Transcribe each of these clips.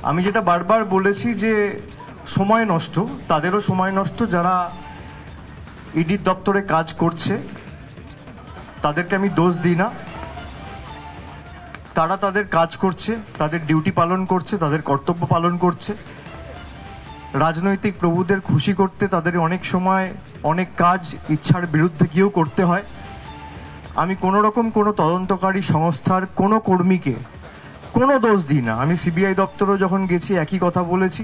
আমি যেটা বারবার বলেছি যে সময় নষ্ট, তাদেরও সময় নষ্ট যারা ইডির দপ্তরে কাজ করছে, তাদেরকে আমি দোষ দিই না। তারা তাদের কাজ করছে, তাদের ডিউটি পালন করছে, তাদের কর্তব্য পালন করছে। রাজনৈতিক প্রভুদের খুশি করতে তাদের অনেক সময় অনেক কাজ ইচ্ছার বিরুদ্ধে গিয়েও করতে হয়। আমি কোনো রকম কোনো তদন্তকারী সংস্থার কোনো কর্মীকে কোনো দোষ দিই না। আমি সিবিআই দপ্তরেও যখন গেছি একই কথা বলেছি,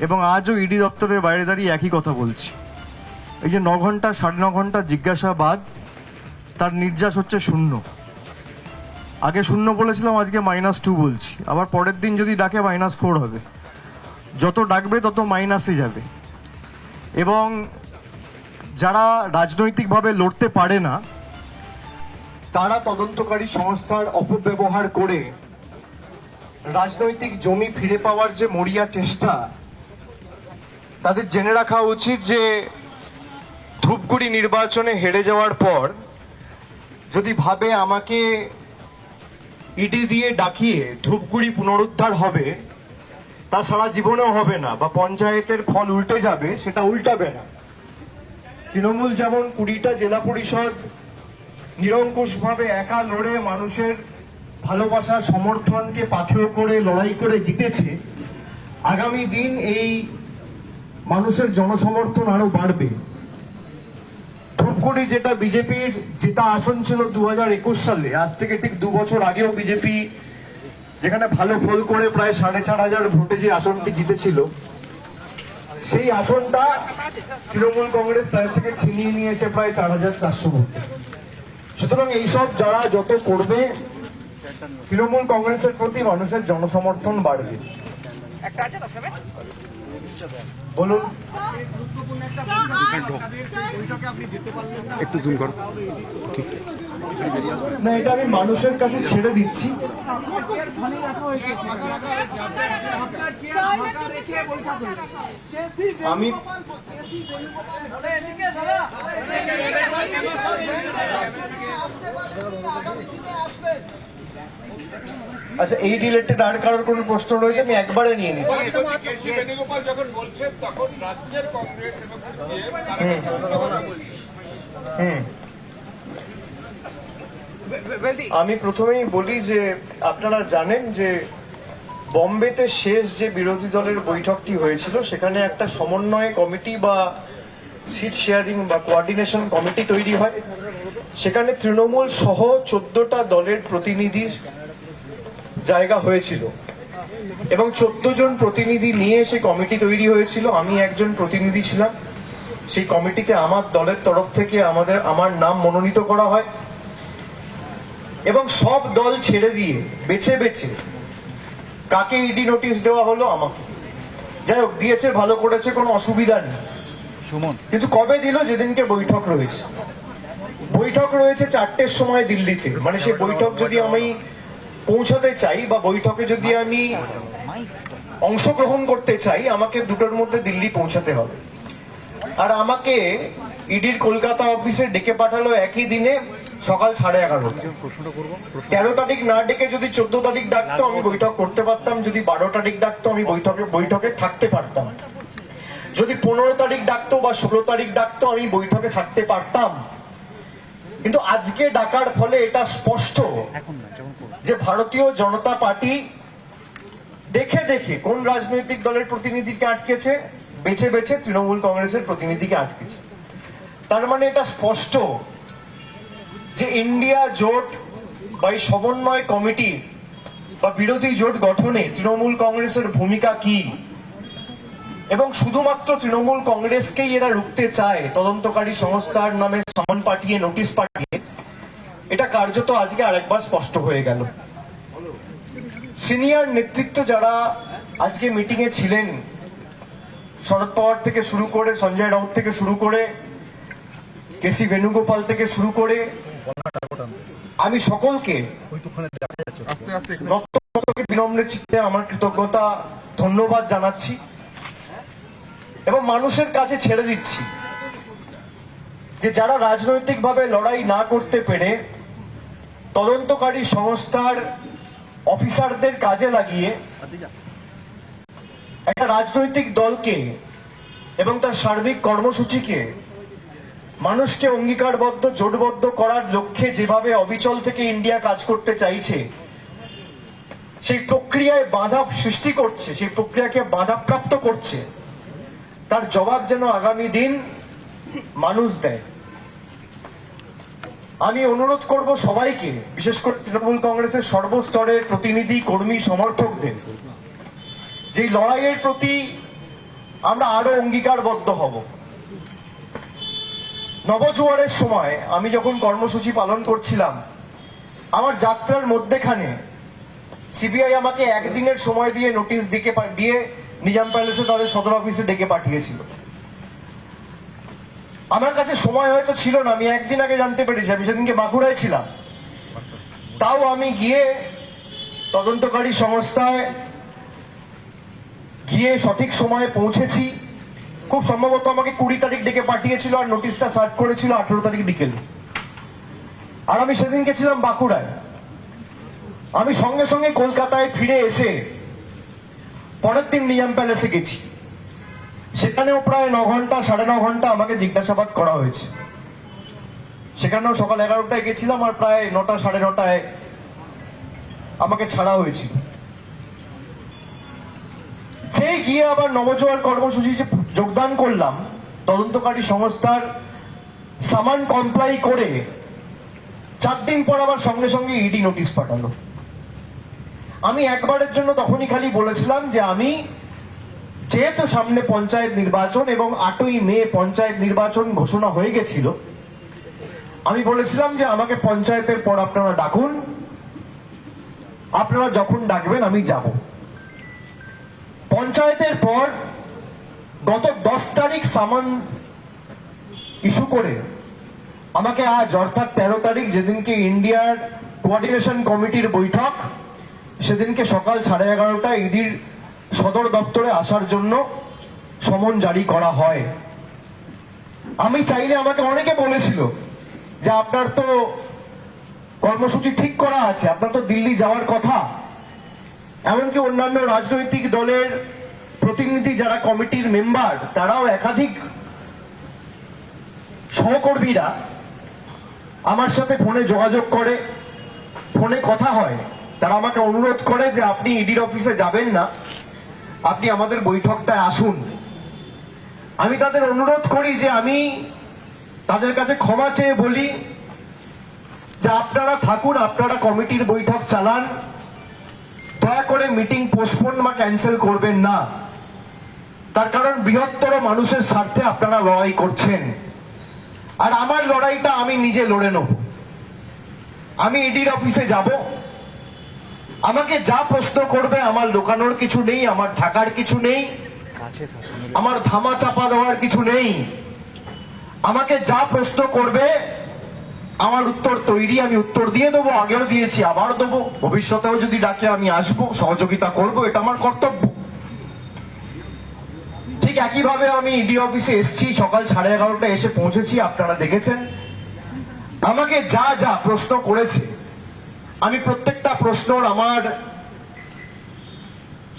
এবং আজও ইডি দপ্তরের বাইরে দাঁড়িয়ে একই কথা বলছি। এই যে 9 ঘন্টা 9.5 ঘন্টা জিজ্ঞাসাবাদ, তার নির্যাস হচ্ছে 0। আগে 0 বলেছিলাম, আজকে -2 বলছি। আবার পরের দিন যদি ডাকে -4 হবে। যত ডাকবে তত মাইনাসে যাবে। এবং যারা রাজনৈতিকভাবে লড়তে পারে না, তারা তদন্তকারী সংস্থার অপব্যবহার করে রাজনৈতিক জমি ফিরে পাওয়ার যে মরিয়া চেষ্টা, তাদের জেনে রাখা উচিত যে ধূপগুড়ি নির্বাচনে হেরে যাওয়ার পর যদি ভাবে আমাকে ইডি দিয়ে ডাকিয়ে ধূপগুড়ি পুনরুদ্ধার হবে, তা সারা জীবনেও হবে না, বা পঞ্চায়েতের ফল উল্টে যাবে, সেটা উল্টাবে না। তৃণমূল যেমন 20টা জেলা পরিষদ নিরঙ্কুশভাবে একা লড়ে মানুষের ভালোবাসা সমর্থনকে পাথেয় করে লড়াই করে জিতেছে, আগামী দিন এই মানুষের জনসমর্থন আরো বাড়বে। ধূপগুড়ি যেটা বিজেপির জেতা আসন ছিল 2021 সালে, আজ থেকে ঠিক 2 বছর আগেও বিজেপি যেখানে ভালো ফল করে প্রায় 4,500 ভোটে যে আসনটি জিতেছিল, সেই আসনটা তৃণমূল কংগ্রেস তার থেকে ছিনিয়ে নিয়েছে প্রায় 4,400 ভোটে। সুতরাং এইসব যারা যত করবে, তৃণমূল কংগ্রেসের প্রতি মানুষের জনসমর্থন বাড়বে। বলুন, একটু জুম করো। না, এটা আমি মানুষের কাছে ছেড়ে দিচ্ছি। আমি আচ্ছা, এই রিলেটেড আর কারোর কোনো প্রশ্ন রয়েছে? আমি একবারে নিয়ে নিচ্ছি। আমি প্রথমেই বলি যে আপনারা জানেন যে বম্বেতে শেষ যে বিরোধী দলের বৈঠকটি হয়েছিল, সেখানে একটা সমন্বয় কমিটি বা সিট শেয়ারিং বা কোঅর্ডিনেশন কমিটি তৈরি হয়। সেখানে তৃণমূল সহ 14টা দলের প্রতিনিধির জায়গা হয়েছিল, এবং 14 জন প্রতিনিধি নিয়ে সেই কমিটি তৈরি হয়েছিল। আমি একজন প্রতিনিধি ছিলাম। সেই কমিটিতে আমার দলের তরফ থেকে আমার নাম মনোনীত করা হয়, এবং সব দল ছেড়ে দিয়ে বেছে বেছে কাকে ইডি নোটিশ দেওয়া হলো, আমাকে। যাই হোক, দিয়েছে, ভালো করেছে, কোনো অসুবিধা নেই। কিন্তু কবে দিল? যেদিনকে বৈঠক রয়েছে। বৈঠক রয়েছে 4টের সময় দিল্লিতে। মানে সেই বৈঠক যদি আমি পৌঁছাতে চাই বা বৈঠকে যদি আমি অংশগ্রহণ করতে চাই, আমাকে 2টোর মধ্যে দিল্লি পৌঁছাতে হবে। আর আমাকে ইডির কলকাতা অফিসে ডেকে পাঠালো একই দিনে সকাল 11:30। 13 তারিখ না ডেকে যদি 14 তারিখ ডাকতো, আমি বৈঠক করতে পারতাম। যদি 12 তারিখ ডাকতো, আমি বৈঠকে থাকতে পারতাম। যদি 15 তারিখ ডাকতো বা 16 তারিখ ডাকতো, আমি বৈঠকে থাকতে পারতাম। কিন্তু আজকে ডাকার ফলে এটা স্পষ্ট যে ভারতীয় জনতা পার্টি দেখে দেখে কোন রাজনৈতিক দলের প্রতিনিধিকে আটকেছে, বেছে বেছে তৃণমূল কংগ্রেসের প্রতিনিধিকে আটকেছে। তার মানে এটা স্পষ্ট যে ইন্ডিয়া জোট বা এই সমন্বয় কমিটি বা বিরোধী জোট গঠনে তৃণমূল কংগ্রেসের ভূমিকা কি, এবং শুধুমাত্র তৃণমূল কংগ্রেসকেই এরা রুখতে চায় তদন্তকারী সংস্থার নামে সমন পাঠিয়ে, নোটিশ পাঠিয়ে। এটা কার্যত আজকে আরেকবার স্পষ্ট হয়ে গেল। সিনিয়র নেতৃত্ব যারা আজকে মিটিং এ ছিলেন, শরদ পাওয়ার থেকে শুরু করে, সঞ্জয় রাউত থেকে শুরু করে, কেসি বেণুগোপাল থেকে শুরু করে, আমি সকলকে বিনম্র চিত্তে আমার কৃতজ্ঞতা, ধন্যবাদ জানাচ্ছি, এবং মানুষের কাছে ছেড়ে দিচ্ছি যে যারা রাজনৈতিকভাবে লড়াই না করতে পেরে তদন্তকারী সংস্থার অফিসারদের কাজে লাগিয়ে একটা রাজনৈতিক দলকে এবং তার সার্বিক কর্মসূচিকে মানুষকে অঙ্গীকারবদ্ধ জোটবদ্ধ করার লক্ষ্যে যেভাবে অবিচল থেকে ইন্ডিয়া কাজ করতে চাইছে, সেই প্রক্রিয়ায় বাধা সৃষ্টি করছে, সেই প্রক্রিয়াকে বাধাপ্রাপ্ত করছে, তার জবাব যেন আগামী দিন মানুষ দেয়। আমি অনুরোধ করব সবাইকে, বিশেষ করে তৃণমূল কংগ্রেসের সর্বস্তরের প্রতিনিধি, কর্মী, সমর্থকদের, যে লড়াইয়ের প্রতি আমরা আরো অঙ্গীকারবদ্ধ হব। নবজোয়ারের সময় আমি যখন কর্মসূচি পালন করছিলাম, আমার যাত্রার মধ্যেখানে সিবিআই আমাকে একদিনের সময় দিয়ে নোটিশ দিয়ে নিজাম প্যালেসে তাদের সদর অফিসে ডেকে পাঠিয়েছিল। আমার কাছে সময় হয়তো ছিল না, আমি একদিন আগে জানতে পেরেছি, আমি সেদিনকে বাঁকুড়ায় ছিলাম। তাও আমি গিয়ে তদন্তকারী সংস্থায় গিয়ে সঠিক সময়ে পৌঁছেছি। খুব সম্ভবত আমাকে 20 তারিখ ডেকে পাঠিয়েছিল আর নোটিশটা সার্ভ করেছিল 18 তারিখ বিকেলে। আর আমি সেদিনকে ছিলাম বাঁকুড়ায়। আমি সঙ্গে সঙ্গে কলকাতায় ফিরে এসে পরের দিন নিজাম প্যালেসে গেছি। সেখানেও প্রায় 9 ঘন্টা 9.5 ঘন্টা আমাকে জিজ্ঞাসাবাদ করা হয়েছে। সেখানেও সকাল 11টায় গেছিলাম আর প্রায় 9টা 9:30টায় আমাকে ছাড়া হয়েছিল। সেই গিয়ে আবার নবজোয়ার কর্মসূচিতে যোগদান করলাম, তদন্তকারী সংস্থার সামান কমপ্লাই করে 4 দিন পর আবার সঙ্গে সঙ্গে ইডি নোটিশ পাঠালো। আমি একবারের জন্য তখনই খালি বলেছিলাম যে আমি যেহেতু সামনে পঞ্চায়েত নির্বাচন এবং 8ই মে পঞ্চায়েত নির্বাচন ঘোষণা হয়ে গেছিল, আমি বলেছিলাম যে আমাকে পঞ্চায়েতের পর আপনারা ডাকুন, আপনারা যখন ডাকবেন আমি যাব। পঞ্চায়েতের পর গত 10 তারিখ সামান ইস্যু করে আমাকে আজ অর্থাৎ 13 তারিখ, যেদিনকে ইন্ডিয়ার কোঅর্ডিনেশন কমিটির বৈঠক, সেদিনকে সকাল 11:30টায় ইডির সদর দপ্তরে আসার জন্য সমন জারি করা হয়। আমি চাইলে আমাকে অনেকে বলেছিল যে আপনার তো কর্মসূচি ঠিক করা আছে, আপনার তো দিল্লি যাওয়ার কথা। এমনকি অন্যান্য রাজনৈতিক দলের প্রতিনিধি যারা কমিটির মেম্বার, তারাও একাধিক সহকর্মীরা আমার সাথে ফোনে যোগাযোগ করে, ফোনে কথা হয়। তারা আমাকে অনুরোধ করে যে আপনি ইডির অফিসে যাবেন না, আপনি আমাদের বৈঠকটায় আসুন। আমি তাদের অনুরোধ করি যে আমি তাদের কাছে ক্ষমা চেয়ে বলি যে আপনারা থাকুন, আপনারা কমিটির বৈঠক চালান, দয়া করে মিটিং পোস্টপোন বা ক্যান্সেল করবেন না। তার কারণ বৃহত্তর মানুষের স্বার্থে আপনারা লড়াই করছেন, আর আমার লড়াইটা আমি নিজে লড়ে নেব। আমি ইডির অফিসে যাব, আমাকে যা প্রশ্ন করবে আমার লুকানোর কিছু নেই, আমার ঢাকার কিছু নেই, আমার ধামা চাপা দেওয়ার কিছু নেই। আমাকে যা প্রশ্ন করবে আমার উত্তর তৈরি, আমি উত্তর দিয়ে দেবো, আগেও দিয়েছি, আবার দেবো, ভবিষ্যতেও যদি ডাকে আমি আসবো, সহযোগিতা করব, এটা আমার কর্তব্য। ঠিক একইভাবে আমি ইডি অফিসে এসেছি, সকাল 11:30টায় এসে পৌঁছেছি, আপনারা দেখেছেন। আমাকে যা যা প্রশ্ন করেছে, আমি প্রত্যেকটা প্রশ্নর আমার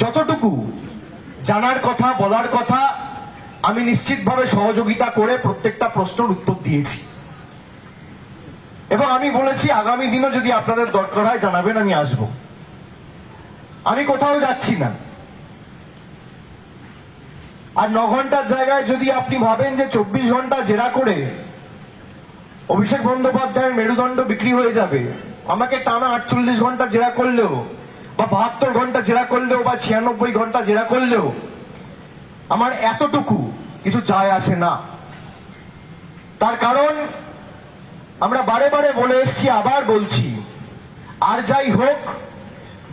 যতটুকু জানার কথা, বলার কথা, আমি নিশ্চিতভাবে সহযোগিতা করে প্রত্যেকটা প্রশ্নের উত্তর দিয়েছি। এবং আমি বলেছি আগামী দিনও যদি আপনাদের দরকার হয় জানাবেন, আমি আসব। আমি কোথাও যাচ্ছি না। আর 9 ঘন্টার জায়গায় যদি আপনি ভাবেন যে 24 ঘন্টা জেরা করে অভিষেক বন্দ্যোপাধ্যায়ের মেরুদণ্ড বিক্রি হয়ে যাবে, আমাকে টানা 48 ঘন্টা জেরা করলেও বা 72 ঘন্টা জেরা করলেও বা 96 ঘন্টা জেরা করলেও আমার এতটুকু কিছু যায় আসে না। তার কারণ আমরা বারে বারে বলে এসছি, আবার বলছি, আর যাই হোক,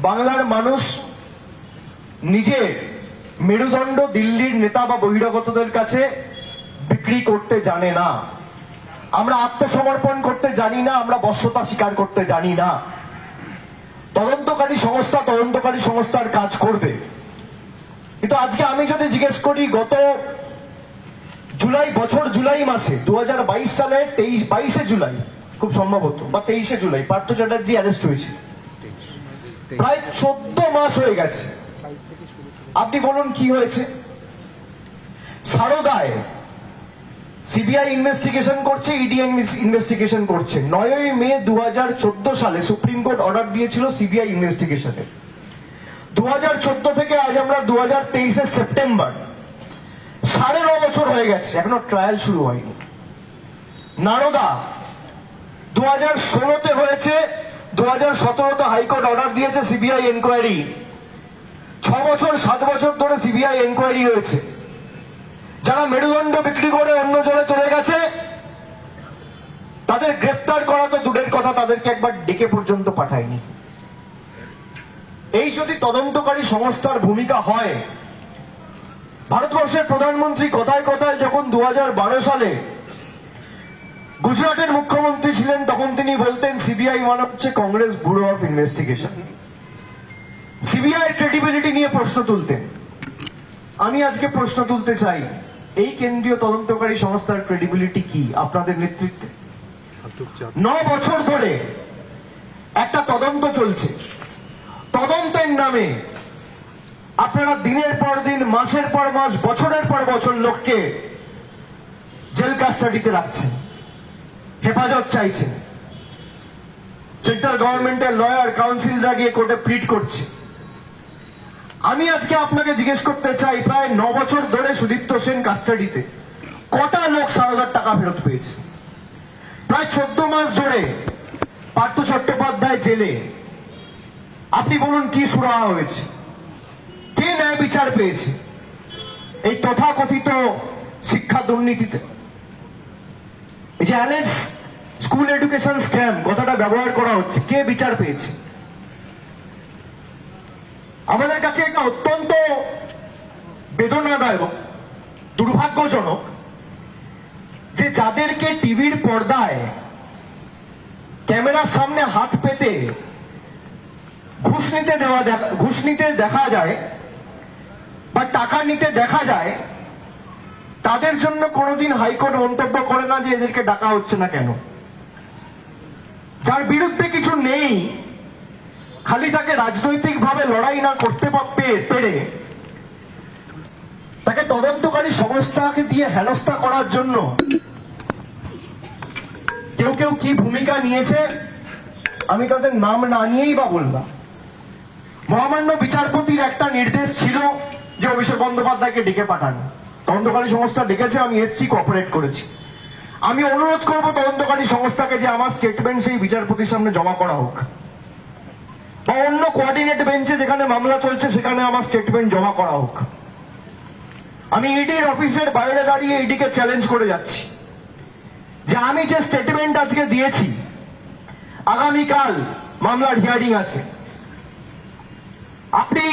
বাংলার মানুষ নিজে মেরুদণ্ড দিল্লির নেতা বা বহিরাগতদের কাছে বিক্রি করতে জানে না। আমরা আত্মসমর্পণ করতে জানি না, আমরা বশ্যতা স্বীকার করতে জানি না। তদন্তকারী সংস্থার কাজ করবে। কিন্তু আজকে আমি যদি জিজ্ঞেস করি, গত জুলাই মাসে 2022 সালের 22শে জুলাই খুব সম্ভবত বা 23শে জুলাই পার্থ চ্যাটার্জি অ্যারেস্ট হয়েছে। প্রায় 14 মাস হয়ে গেছে। আপনি বলুন কি হয়েছে? সারদায় সিবিআই ইনভেস্টিগেশন করছে, ইডি ইনভেস্টিগেশন করছে। 9ই মে 2014 সালে সুপ্রিম কোর্ট অর্ডার দিয়েছিল সিবিআই ইনভেস্টিগেশনের। 2014 থেকে আজ আমরা 2023 সেপ্টেম্বর, 9.5 বছর হয়ে গেছে, এখনো ট্রায়াল শুরু হয়নি। নারদা 2016-তে হয়েছে, 2017-তে হাইকোর্ট অর্ডার দিয়েছে সিবিআই এনকোয়ারি। 6 বছর 7 বছর ধরে সিবিআই এনকোয়ারি হয়েছে। যারা মেরুদণ্ড বিক্রি করে অন্য জনে চলে গেছে তাদের গ্রেপ্তার করা তো দূরের কথা, তাদেরকে একবার ডেকে পর্যন্ত পাঠায়নি। এই যদি তদন্তকারী সংস্থার ভূমিকা হয়, ভারতবর্ষের প্রধানমন্ত্রী কথায় কথায় যখন 2012 সালে গুজরাটের মুখ্যমন্ত্রী ছিলেন তখন তিনি বলতেন সিবিআই মানে হচ্ছে Congress bureau of investigation. CBI credibility নিয়ে প্রশ্ন তুলতেন। আমি আজকে প্রশ্ন তুলতে চাই, এই কেন্দ্রীয় তদন্তকারী সংস্থার ক্রেডিবিলিটি কি আপনাদের নেতৃত্বে? 9 বছর ধরে একটা তদন্ত চলছে। তদন্তের নামে আপনারা দিনের পর দিন, মাসের পর মাস, বছরের পর বছর লোককে জেল কাস্টাডিতে রাখছেন, হেফাজত চাইছেন। সেন্ট্রাল গভর্নমেন্টের লয়ার, কাউন্সিলরা গিয়ে কোর্টে প্লিড করছে। আমি আজকে আপনাকে জিজ্ঞেস করতে চাই, প্রায় 9 বছর ধরে সুদীপ্ত সেন কাস্টাডিতে, কটা লোক 7,000 টাকা ফেরত পেয়েছে? প্রায় 14 মাস ধরে পার্থ চট্টোপাধ্যায় জেলে। আপনি বলুন কি সুরাহা হয়েছে? কে ন্যায় বিচার পেয়েছে এই তথাকথিত শিক্ষা দুর্নীতিতে? এই যে অ্যালেজ স্কুল এডুকেশন স্ক্যাম কথাটা ব্যবহার করা হচ্ছে, কে বিচার পেয়েছে? আমাদের কাছে একটা অত্যন্ত বেদনাদায়ক, দুর্ভাগ্যজনক যে যাদেরকে টিভির পর্দায় ক্যামেরার সামনে হাত পেতে ঘুষ নিতে দেখা যায় বা টাকা নিতে দেখা যায়, তাদের জন্য কোনোদিন হাইকোর্ট মন্তব্য করে না যে এদেরকে ডাকা হচ্ছে না কেন। যার বিরুদ্ধে কিছু নেই, খালি তাকে রাজনৈতিকভাবে লড়াই না করতে পেরে তাকে তদন্তকারী সংস্থাকে দিয়ে হেনস্থা করার জন্য কেউ কেউ কি ভূমিকা নিয়েছে আমি তাদের নাম না নিয়েই বা বললাম। মহামান্য বিচারপতির একটা নির্দেশ ছিল যে অভিষেক বন্দ্যোপাধ্যায়কে ডেকে পাঠানো। তদন্তকারী সংস্থা ডেকেছে, আমি এসছি, কোঅপারেট করেছি। আমি অনুরোধ করব তদন্তকারী সংস্থাকে যে আমার স্টেটমেন্ট সেই বিচারপতির সামনে জমা করা হোক, বা অন্য কোঅর্ডিনেট বেঞ্চে যেখানে মামলা চলছে সেখানে আমার স্টেটমেন্ট জমা করা হোক। আমি ইডির অফিসের বাইরে দাঁড়িয়ে ইডিকে চ্যালেঞ্জ করে যাচ্ছি যে আমি যে স্টেটমেন্ট আজকে দিয়েছি, আগামীকাল মামলার হিয়ারিং আছে, আপনি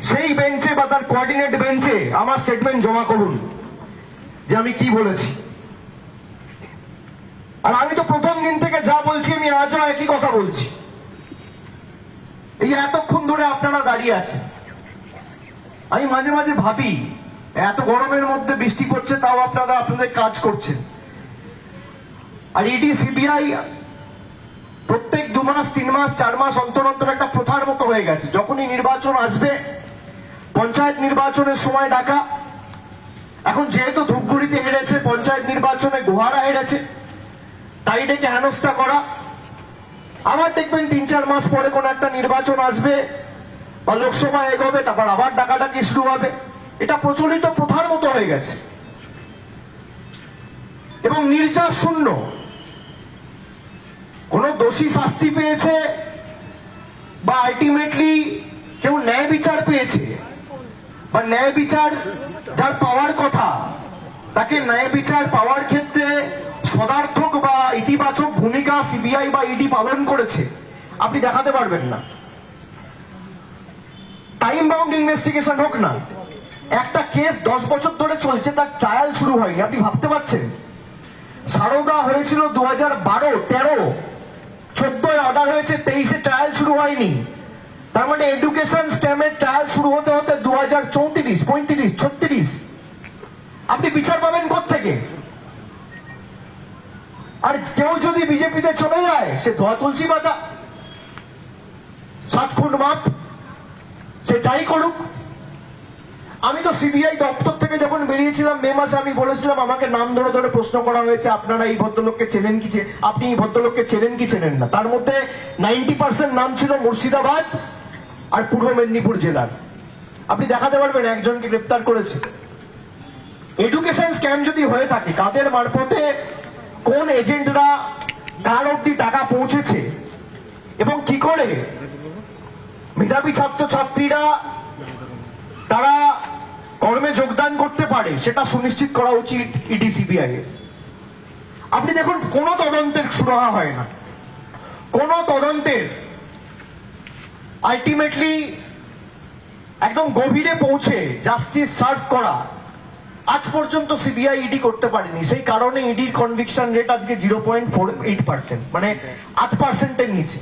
সেই বেঞ্চে বা তার কোঅর্ডিনেট বেঞ্চে আমার স্টেটমেন্ট জমা করুন যে আমি কি বলেছি। আর আমি তো প্রথম দিন থেকে যা বলছি আমি আজও একই কথা বলছি। এই এতক্ষণ ধরে আপনারা দাঁড়িয়ে আছেন, আমি মাঝে মাঝে ভাবি এত গরমের মধ্যে বৃষ্টি পড়ছে তাও আপনারা আপনাদের কাজ করছেন। আর ইডি সিবিআই প্রত্যেক 2 মাস 3 মাস 4 মাস অন্তর অন্তর একটা প্রথার মতো হয়ে গেছে। যখনই নির্বাচন আসবে, পঞ্চায়েত নির্বাচনের সময় ডাকা, এখন যেহেতু ধূপগুড়িতে হেরেছে, পঞ্চায়েত নির্বাচনে গোহারা হেরেছে, তাই ডেকে হেনস্থা করা। আবার দেখবেন 3-4 মাস পরে কোন একটা নির্বাচন আসবে বা লোকসভা এগোবে, তারপর আবার ডাকাডাকি শুরু হবে। এটা প্রচলিত প্রথার মতো হয়ে গেছে এবং নির্যাস শূন্য। কোন দোষী শাস্তি পেয়েছে বা আলটিমেটলি কেউ ন্যায় বিচার পেয়েছে বা ন্যায় বিচার যার পাওয়ার কথা, তাকে ন্যায় বিচার পাওয়ার ক্ষেত্রে সদার্থক বা ইতিবাচক ভূমিকা সিবিআই বা ইডি পালন করেছে আপনি দেখাতে পারবেন না। টাইম বাউন্ড ইনভেস্টিগেশন হোক না, একটা কেস 10 বছর ধরে চলছে, তার ট্রায়াল শুরু হয়নি। আপনি ভাবতে পারছেন? সারদা হয়েছিল 2012, 13, 14 অর্ডার হয়েছে, 23-এ ট্রায়াল শুরু হয়নি। তার মানে এডুকেশন স্ক্যামের ট্রায়াল শুরু হতে হতে 2034, 35, 36। আপনি বিচার পাবেন কোত্থেকে? আর কেউ যদি বিজেপিতে চলে যায়, সে ধোয়া তুলসী পাতা, 7 খুন মাপ, সে যাই করুক, আমি তো সিবিআই দপ্তর থেকে যখন বেরিয়েছিলাম মে মাসে, আমি বলেছিলাম আমাকে নাম ধরে ধরে প্রশ্ন করা হয়েছে, আপনারা এই ভদ্রলোককে চেনেন কি, আপনি এই ভদ্রলোককে চেনেন কি চেনেন না। তার মধ্যে 90% নাম ছিল মুর্শিদাবাদ আর পূর্ব মেদিনীপুর জেলার। আপনি দেখাতে পারবেন একজনকে গ্রেপ্তার করেছে। এডুকেশন স্ক্যাম যদি হয়ে থাকে, কাদের মারফতে কোন এজেন্টরা কার অব্দি টাকা পৌঁছেছে এবং কি করে মেধাবী ছাত্রছাত্রীরা তারা কর্মে যোগদান করতে পারে, সেটা সুনিশ্চিত করা উচিত ইডি সিবিআই এর। আপনি দেখুন, কোন তদন্তের শুরু হয় না, কোন তদন্তের আলটিমেটলি একদম গভীরে পৌঁছে জাস্টিস সার্ভ করা আজ পর্যন্ত সিবিআই ইডি করতে পারেনি। সেই কারণে ইডির কনভিকশন রেট আজকে 0.48%, মানে 8%-এর নিচে।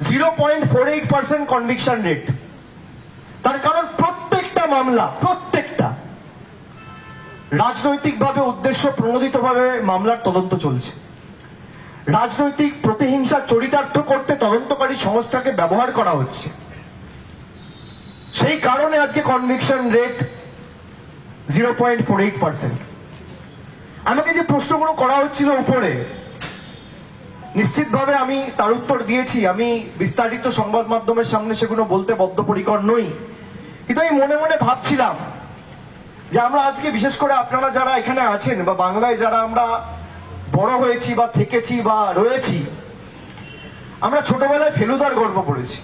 0.48% কনভিকশন রেট। তার কারণ প্রত্যেকটা মামলা, প্রত্যেকটা রাজনৈতিকভাবে উদ্দেশ্য প্রণোদিতভাবে মামলার তদন্ত চলছে। রাজনৈতিক প্রতিহিংসা চরিতার্থ করতে তদন্তকারী সংস্থাকে ব্যবহার করা হচ্ছে। সেই কারণে আজকে কনভিকশন রেট 0.48%। আমাকে যে প্রশ্নগুলো করা হচ্ছিল উপরে, নিশ্চিতভাবে আমি তার উত্তর দিয়েছি। আমি বিস্তারিত সংবাদ মাধ্যমের সামনে সেগুলো বলতে বদ্ধপরিকর নই, কিন্তু আমি মনে মনে ভাবছিলাম যে আমরা আজকে, বিশেষ করে আপনারা যারা এখানে আছেন বা বাংলায় যারা আমরা বড় হয়েছি বা থেকেছি বা রয়েছি, আমরা ছোটবেলায় ফেলুদার গল্প পড়েছি,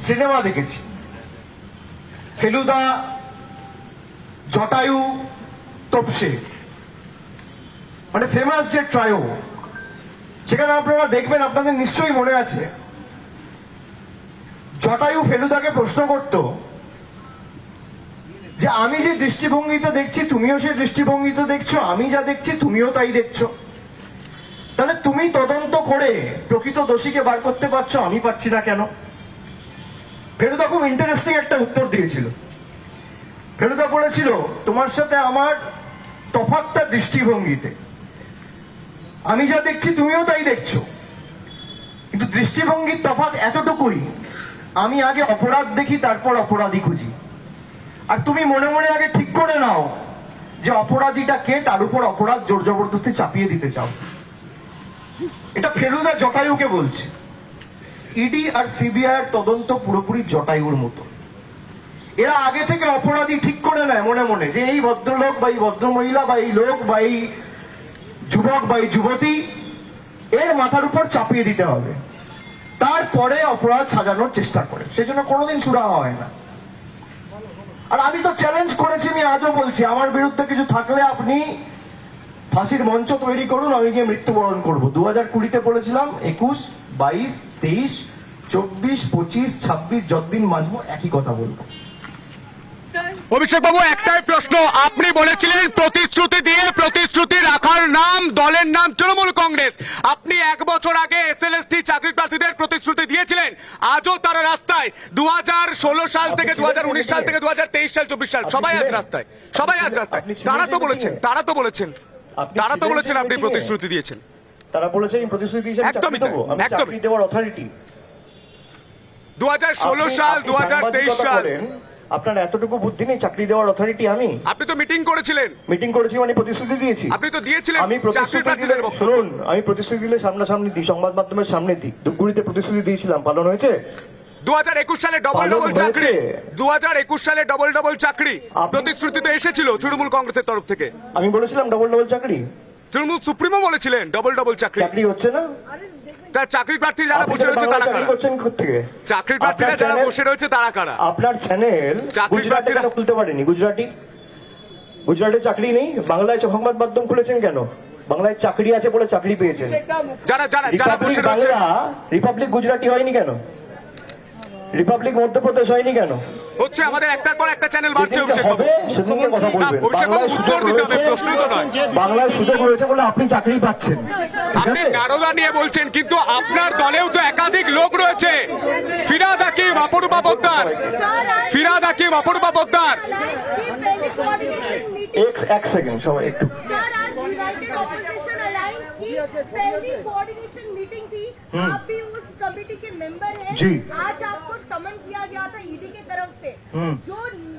সিনেমা দেখেছি। ফেলুদা, জটায়ু, তপসে, মানে ফেমাস যে ট্রায়ো, সেখানে আপনারা দেখবেন, আপনাদের নিশ্চয়ই মনে আছে, জটায়ু ফেলুদাকে প্রশ্ন করত যে আমি যে দৃষ্টিভঙ্গিতে দেখছি তুমিও সেই দৃষ্টিভঙ্গিতে দেখছো, আমি যা দেখছি তুমিও তাই দেখছো, তাহলে তুমি তদন্ত করে প্রকৃত দোষীকে বার করতে পারছো, আমি পারছি না কেন? ফেলুদা খুব ইন্টারেস্টিং একটা উত্তর দিয়েছিল। ফেলুদা বলেছিল, তোমার সাথে আমার তফাৎটা দৃষ্টিভঙ্গিতে, আমি যা দেখছি তুমিও তাই দেখছো, কিন্তু দৃষ্টিভঙ্গির তফাৎ এতটুকুই, আমি আগে অপরাধ দেখি তারপর অপরাধী খুঁজি, আর তুমি মনে মনে আগে ঠিক করে নাও যে অপরাধীটা কে, তার উপর অপরাধ জোর জবরদস্তি চাপিয়ে দিতে চাও। এটা ফেলুদা জটায়ুকে বলছে। ইডি আর সিবিআই এর তদন্ত পুরোপুরি জটায়ুর মতো। এরা আগে থেকে অপরাধী ঠিক করে নেয় মনে মনে, যে এই ভদ্রলোক বা এই ভদ্রমহিলা বা এই লোক বা এই যুবক বা এই যুবতী, এর মাথার উপর চাপিয়ে দিতে হবে, তারপরে অপরাধ সাজানোর চেষ্টা করে। সেজন্য কোনোদিন সুরাহা হয় না। আর আমি তো চ্যালেঞ্জ করেছি, আমি আজও বলছি, আমার বিরুদ্ধে কিছু থাকলে আপনি ফাঁসির মঞ্চ তৈরি করুন, আমি গিয়ে মৃত্যুবরণ করবো। 2020-তে বলেছিলাম, 21, 22, 23, 24, 25, 26 যতদিন বাঁচবো একই কথা বলবো। অভিষেক বাবু, একটাই প্রশ্ন, আপনি বলেছিলেন প্রতিশ্রুতি দিয়ে প্রতিশ্রুতি রাখার নাম, দলের নাম তৃণমূল কংগ্রেস। আপনি 1 বছর আগে এসএলএসটি চাকরি প্রার্থীদের প্রতিশ্রুতি দিয়েছিলেন, আজও তারা রাস্তায়। 2016 সাল থেকে 2019 সাল থেকে 2023 সাল 24 সাল সবাই আজ রাস্তায়, সবাই আজ রাস্তায়। তারা তো বলেছেন আপনি প্রতিশ্রুতি দিয়েছেন। তারা বলেছেন প্রতিশ্রুতি দিয়েছেন, একদমই চাকরি দেওয়ার অথরিটি। 2016 সাল 2023 সাল আপনার এতটুকু বুদ্ধি নেই? চাকরি দেওয়ার অথরিটি আমি? আপনি তো মিটিং করেছিলেন। মিটিং করেছি মানে প্রতিশ্রুতি দিয়েছি? আপনি তো দিয়েছিলেন। আমি প্রতিশ্রুতি দিলে, শুনুন, আমি প্রতিশ্রুতি দিলে সামনাসামনি দিই, সংবাদ মাধ্যমের সামনে দিই। ধূপগুড়িতে প্রতিশ্রুতি দিয়েছিলাম, পালন হয়েছে? 2021 সালে ডবল চাকরি, 2021 সালে ডবল চাকরি প্রতিশ্রুতি তো এসেছিল তৃণমূল কংগ্রেসের তরফ থেকে। আমি বলেছিলাম ডবল চাকরি? তৃণমূল সুপ্রিমো বলেছিলেন ডবল চাকরি। চাকরি হচ্ছে না? তার চাকরি প্রার্থী যারা বসে রয়েছে তারা কারা? চাকরি প্রার্থীরা যারা বসে রয়েছে তারা কারা? আপনার চ্যানেল চাকরি প্রার্থীরা খুলতে পারেনি। গুজরাটে চাকরি নেই, বাংলায় সংবাদ মাধ্যম খুলেছেন কেন? বাংলায় চাকরি আছে বলে চাকরি পেয়েছেন। যারা বসে রয়েছে, রিপাবলিক গুজরাটি হয়নি কেন? রিপাবলিক মধ্যপ্রদেশ হয়নি কেন? হচ্ছে আমাদের একটার পর একটা চ্যানেল বাড়ছে। অভিষেক বাবু, উত্তর দিতে হবে, প্রশ্ন তো নয়। বাংলায় সুযোগ রয়েছে বলে আপনি চাকরি পাচ্ছেন। আপনি নারদা নিয়ে বলছেন, কিন্তু আপনার দলেও তো একাধিক লোক রয়েছে। ফিরাদ হাকিম, অপরূপা পোদ্দার। এক সেকেন্ড সবাই একটু। पहली कोऑर्डिनेशन मीटिंग थी, आप भी उस कमेटी के मेंबर हैं। जी। आज आपको समन किया गया था ईडी की तरफ से, जो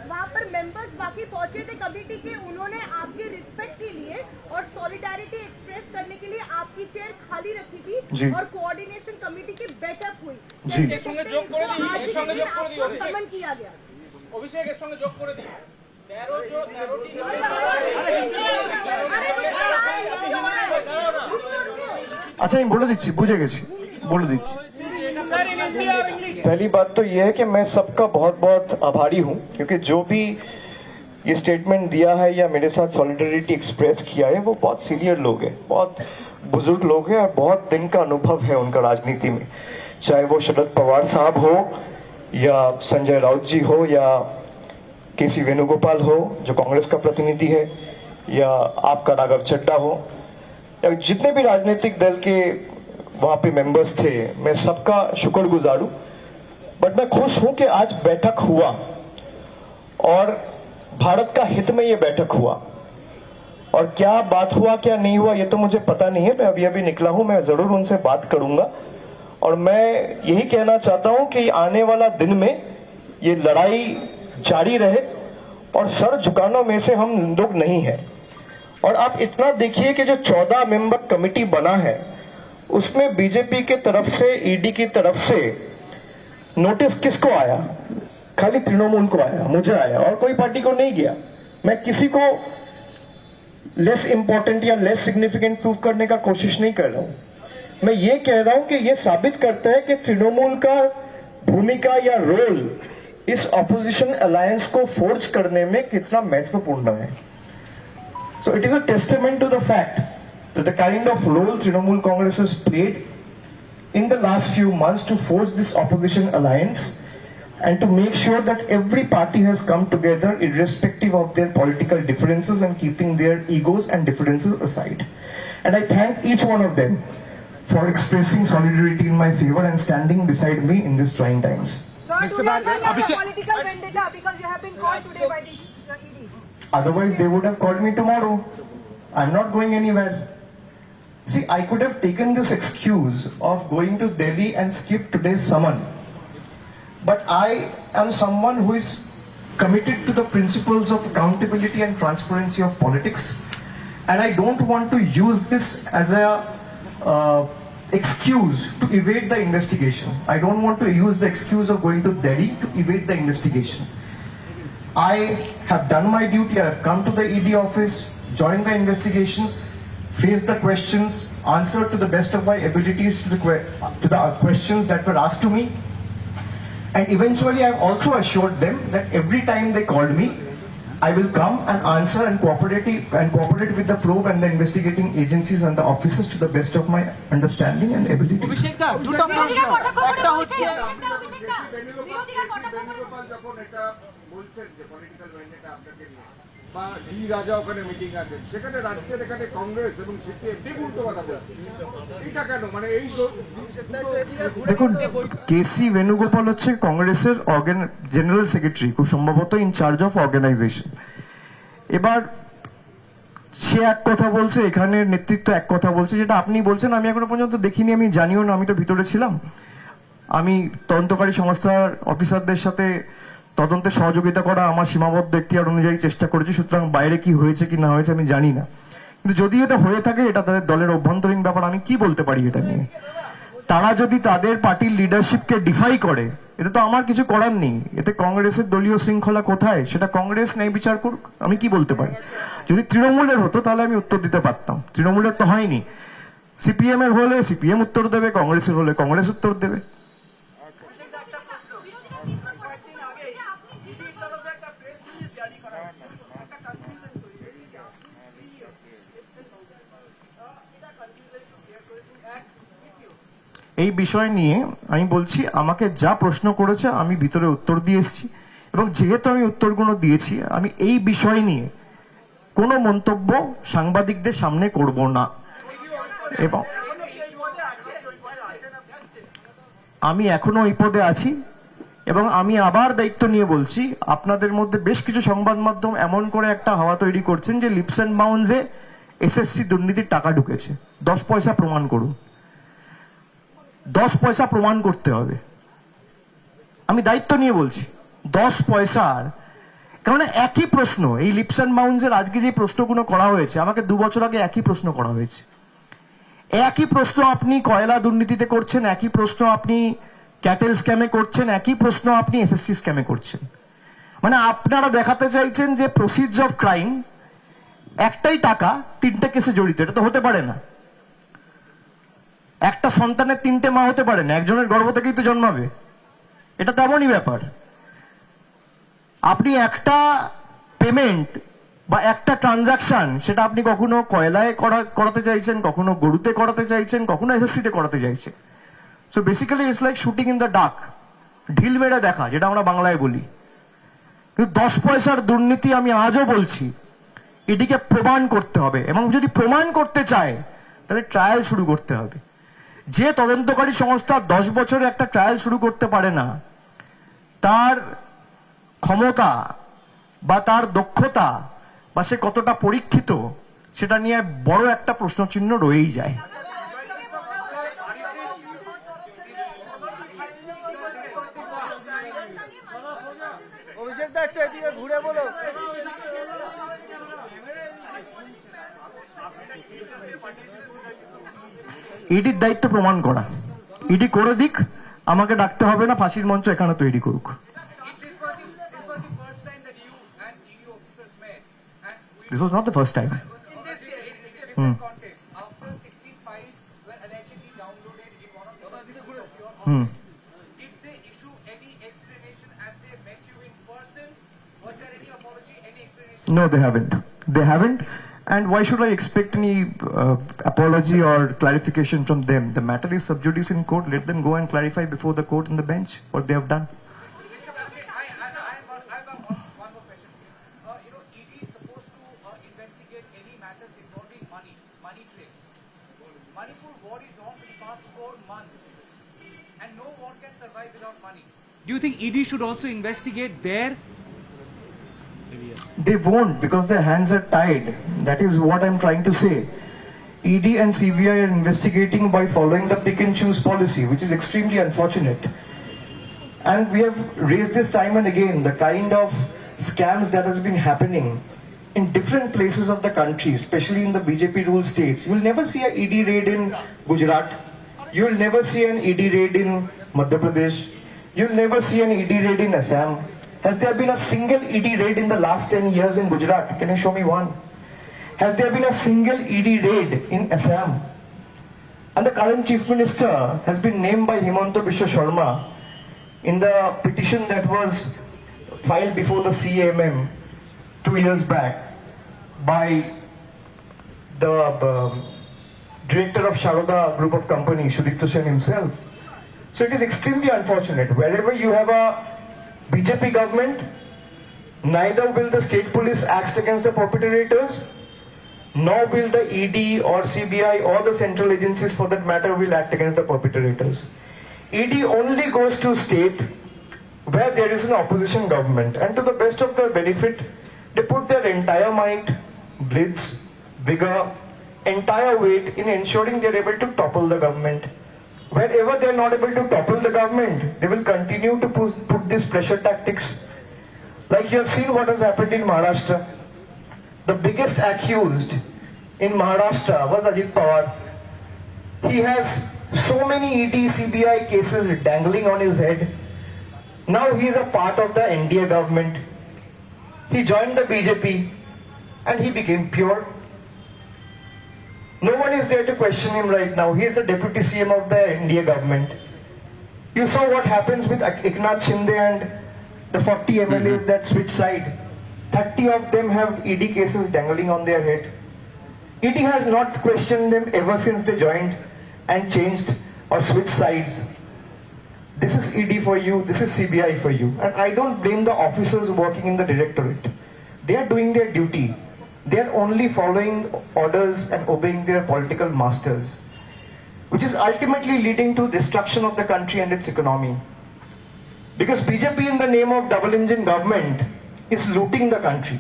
वहाँ पर मेंबर्स बाकी पहुंचे थे कमेटी के, उन्होंने आपके रिस्पेक्ट के लिए और सॉलिडारिटी एक्सप्रेस करने के लिए आपकी चेयर खाली रखी जी। थी और कोऑर्डिनेशन कमेटी की बैठक हुई। जी। आपको समन किया गया। অভিষেকের সঙ্গে যোগ করে দিই 13টি अच्छा আমি বলে দিচ্ছি, বুঝে গেছি, বলে দিচ্ছি। पहली बात तो यह है कि मैं सबका बहुत बहुत आभारी हूं, क्योंकि जो भी ये स्टेटमेंट दिया है या मेरे साथ सॉलिडरिटी एक्सप्रेस किया है वो बहुत सीनियर लोग हैं, बहुत बुजुर्ग लोग हैं और बहुत दिन का अनुभव है उनका राजनीति में, चाहे वो शरद पवार साहब हो या संजय राउत जी हो या केसी वेणुगोपाल हो जो कांग्रेस का प्रतिनिधि है, या आपका राघव चड्डा हो, या जितने भी राजनीतिक दल के वहां पे मेंबर्स थे, मैं सबका शुक्रगुजार हूं। बट मैं खुश हूं कि आज बैठक हुआ और भारत का हित में ये बैठक हुआ, और क्या बात हुआ क्या नहीं हुआ ये तो मुझे पता नहीं है, मैं अभी अभी निकला हूं, मैं जरूर उनसे बात करूंगा। और मैं यही कहना चाहता हूं कि आने वाला दिन में ये लड़ाई जारी रहे और सर झुकाना में से हम लोग नहीं है। और आप इतना देखिए कि जो 14 मेंबर कमेटी बना है उसमें बीजेपी के तरफ से, ईडी की तरफ से नोटिस किसको आया? खाली तृणमूल को आया, मुझे आया, और कोई पार्टी को नहीं गया। मैं किसी को लेस इंपॉर्टेंट या लेस सिग्निफिकेंट प्रूव करने का कोशिश नहीं कर रहा हूं। मैं ये कह रहा हूं कि ये साबित करता है कि तृणमूल का भूमिका या रोल इस ऑपोजिशन अलायंस को फोर्ज करने में कितना महत्वपूर्ण है। So it is a testament to the fact that the kind of role Trinamool Congress has played in the last few months to forge this opposition alliance and to make sure that every party has come together irrespective of their political differences and keeping their egos and differences aside. And I thank each one of them for expressing solidarity in my favor and standing beside me in these trying times. Sir, do you have a political vendetta because you have been called today by the ED? Otherwise, they would have called me tomorrow. I'm not going anywhere. See, I could have taken this excuse of going to Delhi and skip today's summon. But I am someone who is committed to the principles of accountability and transparency of politics. And I don't want to use this as a excuse to evade the investigation. I don't want to use the excuse of going to Delhi to evade the investigation. I have done my duty. I have come to the ED office, joined the investigation, faced the questions, answered to the best of my abilities to the questions that were asked to me. And eventually I have also assured them that every time they called me, I will come and answer and cooperate with the probe and the investigating agencies and the officers to the best of my understanding and ability. অভিষেকদা দুটো প্রশ্ন একটা হচ্ছে যখন এটা বলছেন যে political vendetta আপনাকে নিয়ে বা ডি রাজা ওখানে মিটিং আছে, সেখানে রাজ্যের এখানে কংগ্রেস এবং সিপিএম ঠিক উল্টো কথা বলছে, এটা কেন? মানে এই দেখুন, কেসি বেণুগোপাল হচ্ছে কংগ্রেসের জেনারেল সেক্রেটারি, খুব সম্ভবত ইনচার্জ অফ অর্গানাইজেশন। এবার সে এক কথা বলছে, এখানে নেতৃত্ব এক কথা বলছে, যেটা আপনি বলছেন আমি এখনো পর্যন্ত দেখিনি, আমি জানিও না, আমি তো ভিতরে ছিলাম। আমি তদন্তকারী সংস্থার অফিসারদের সাথে তদন্তে সহযোগিতা করা আমার সীমাবদ্ধ এখতিয়ার অনুযায়ী চেষ্টা করেছি, সুতরাং বাইরে কি হয়েছে কি না হয়েছে আমি জানি না। কিন্তু যদি এটা হয়ে থাকে, এটা তাদের দলের অভ্যন্তরীণ ব্যাপার, আমি কি বলতে পারি এটা নিয়ে? তারা যদি তাদের পার্টির লিডারশিপকে ডিফাই করে, এতে তো আমার কিছু করার নেই। এতে কংগ্রেসের দলীয় শৃঙ্খলা কোথায়, সেটা কংগ্রেস ন্যায় বিচার করুক, আমি কি বলতে পারি? যদি তৃণমূলের হতো তাহলে আমি উত্তর দিতে পারতাম, তৃণমূলের তো হয়নি। সিপিএম এর হলে সিপিএম উত্তর দেবে, কংগ্রেসের হলে কংগ্রেস উত্তর দেবে। এই বিষয় নিয়ে আমি বলছি, আমাকে যা প্রশ্ন করেছে আমি ভিতরে উত্তর দিয়ে এসেছি, এবং যেহেতু আমি উত্তরগুলো দিয়েছি, আমি এই বিষয় নিয়ে কোনো মন্তব্য সাংবাদিকদের সামনে করব না। এবং আমি এখনো ওই পদে আছি, এবং আমি আবার দায়িত্ব নিয়ে বলছি, আপনাদের মধ্যে বেশ কিছু সংবাদ মাধ্যম এমন করে একটা হাওয়া তৈরি করছেন যে লিপস এন্ড বাউন্সে এসএসসি দুর্নীতির টাকা ঢুকেছে। 10 পয়সা প্রমাণ করুন, 10 পয়সা প্রমাণ করতে হবে। আমি দায়িত্ব নিয়ে বলছি, 10 পয়সার, কারণ একই প্রশ্ন, এই লিপস অ্যান্ড বাউন্সের আজকে যে প্রশ্নগুলো করা হয়েছে, আমাকে 2 বছর আগে একই প্রশ্ন করা হয়েছে। একই প্রশ্ন আপনি কয়লা দুর্নীতিতে করছেন, একই প্রশ্ন আপনি ক্যাটেল স্ক্যামে করছেন, একই প্রশ্ন আপনি এসএসসি স্ক্যামে করছেন। মানে আপনারা দেখাতে চাইছেন যে প্রসিডস অফ ক্রাইম, একটাই টাকা 3টে কেসে জড়িত। এটা তো হতে পারে না। একটা সন্তানের 3টে মা হতে পারে না, একজনের গর্ভ থেকেই তো জন্মাবে। এটা তেমনই ব্যাপার। আপনি একটা পেমেন্ট বা একটা ট্রানজাকশন, সেটা আপনি কখনো কয়লায় করাতে চাইছেন, কখনো গরুতে করাতে চাইছেন, কখনো এসএসসিতে করাতে চাইছেন। So basically it's like shooting in the dark, ঢিল মেরে দেখা, যেটা আমরা বাংলায় বলি। কিন্তু 10 পয়সার দুর্নীতি আমি আজও বলছি, এটিকে প্রমাণ করতে হবে, এবং যদি প্রমাণ করতে চায় তাহলে ট্রায়াল শুরু করতে হবে। যে তদন্তকারী সংস্থা 10 বছরে একটা ট্রায়াল শুরু করতে পারে না, তার ক্ষমতা বা তার দক্ষতা বা সে কতটা পরীক্ষিত, সেটা নিয়ে বড় একটা প্রশ্নচিহ্ন রয়েই যায়। ইডির দায়িত্ব প্রমাণ করা, ইডি করে দিক, আমাকে ডাকতে হবে না, ফাঁসির মঞ্চ এখানে তৈরি করুক। This was not the first time. After 16 files were allegedly downloaded in one of the offices of your office, did they issue any explanation as they met you in person? Was there any apology, any explanation? No, they haven't. They haven't. And why should I expect any apology or clarification from them? The matter is sub judice in court. Let them go and clarify before the court and the bench what they have done. I have one more question. ED is supposed to investigate any matters involving money trail. Manipur war is on for the past 4 months, and no war can survive without money. Do you think ED should also investigate there? They won't, because their hands are tied. That is what I'm trying to say. ED and CBI are investigating by following the pick and choose policy, which is extremely unfortunate. And we have raised this time and again, the kind of scams that has been happening in different places of the country, especially in the BJP ruled states. You will never see an ED raid in Gujarat. You will never see an ED raid in Madhya Pradesh. You will never see an ED raid in Assam. Has there been a single ED raid in the last 10 years in Gujarat? Can you show me one? Has there been a single ED raid in Assam? And the current Chief Minister has been named by Himanta Biswa Sharma in the petition that was filed before the CAMM 2 years back by the director of Sharoda Group of Companies, Sudipto Sen himself. So it is extremely unfortunate. Wherever you have a BJP government, neither will the state police act against the perpetrators, nor will the ED or CBI or the central agencies for that matter will act against the perpetrators. ED only goes to state where there is an opposition government, and to the best of their benefit, they put their entire might, blitz, vigor, entire weight in ensuring they're able to topple the government. Wherever they're not able to topple the government, they will continue to put these pressure tactics. Like you have seen what has happened in Maharashtra. The biggest accused in Maharashtra was Ajit Pawar. He has so many ED, CBI cases dangling on his head. Now he is a part of the NDA government. He joined the BJP and he became pure. No one is there to question him right now. He is the deputy CM of the NDA government. You saw what happens with Eknath Shinde and the 40 MLAs that switch side. 30 of them have ED cases dangling on their head. ED has not questioned them ever since they joined and changed or switched sides. This is ED for you, this is CBI for you. And I don't blame the officers working in the directorate. They are doing their duty. They are only following orders and obeying their political masters, which is ultimately leading to destruction of the country and its economy. Because BJP in the name of double engine government is looting the country.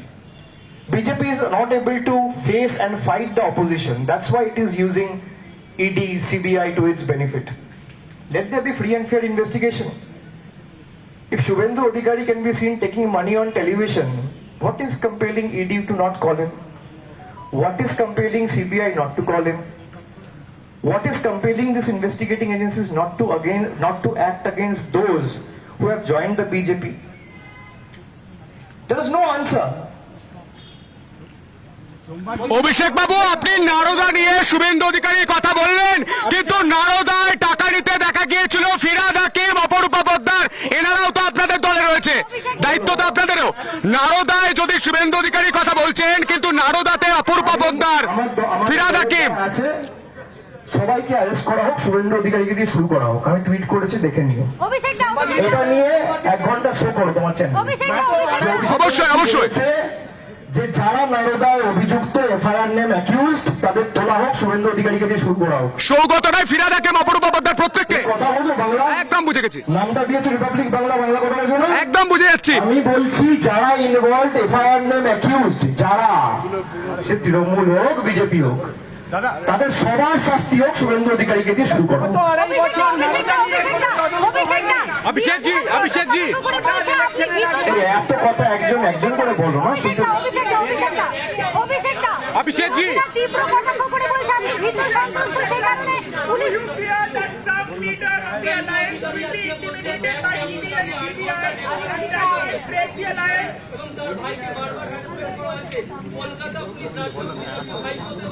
BJP is not able to face and fight the opposition. That's why it is using ED, CBI to its benefit. Let there be free and fair investigation. If Shubhendu Adhikari can be seen taking money on television, what is compelling ED to not call him? What is compelling CBI not to call him? What is compelling these investigating agencies not to act against those who have joined the BJP? There is no answer. অভিষেক বাবু, আপনি নারদা নিয়ে শুভেন্দু অধিকারীর কথা বললেন, কিন্তু নারদায় টাকা নিতে দেখা গিয়েছিল ফিরাদ হাকিম, অপরূপা পোদ্দার, এনারাও তো আপনাদের দলে রয়েছে, দায়িত্ব তো আপনাদেরও। নারদায় যদি শুভেন্দু অধিকারীর কথা বলছেন, কিন্তু নারদাতে অপরূপা পোদ্দার, ফিরাদ হাকিম আছে, সবাইকে অ্যারেস্ট করা হোক, শুভেন্দু অধিকারীকে দিয়ে শুরু করা হোক। আমি টুইট করেছি, দেখে নিও। এটা নিয়ে 1 ঘন্টা শো করো তোমার চ্যানেল। অবশ্যই অবশ্যই যে যারা নারদায় অভিযুক্ত, এফআইআর নেম অ্যাকিউজড, তাদের তোলা হোক, শুভেন্দু অধিকারীকে দিয়ে শুরু করা হোক। সৌগত রায়, ফিরাদ হাকিম, অপরূপা পোদ্দার, প্রত্যেককে কথা বলছো বাংলা? একদম বুঝে গেছি। নামটা দিয়েছে রিপাবলিক বাংলা, বাংলা কথা বলছো না? একদম বুঝে যাচ্ছি। আমি বলছি যারা ইনভলভড, এফআইআর নেম অ্যাকিউজড, যারা, সে তৃণমূল হোক, বিজেপি হোক, তাদের সবার শাস্তি হোক, শুভেন্দু অধিকারীকে দিয়ে শুরু করো। অভিষেক জি, অভিষেক জি, এত কথা একজন একজন করে বলো না, শুধু অভিষেক জি, তীব্র কটাক্ষ করে বলছে আপনি ভীত সন্ত্রস্ত, সেই কারণে পুলিশ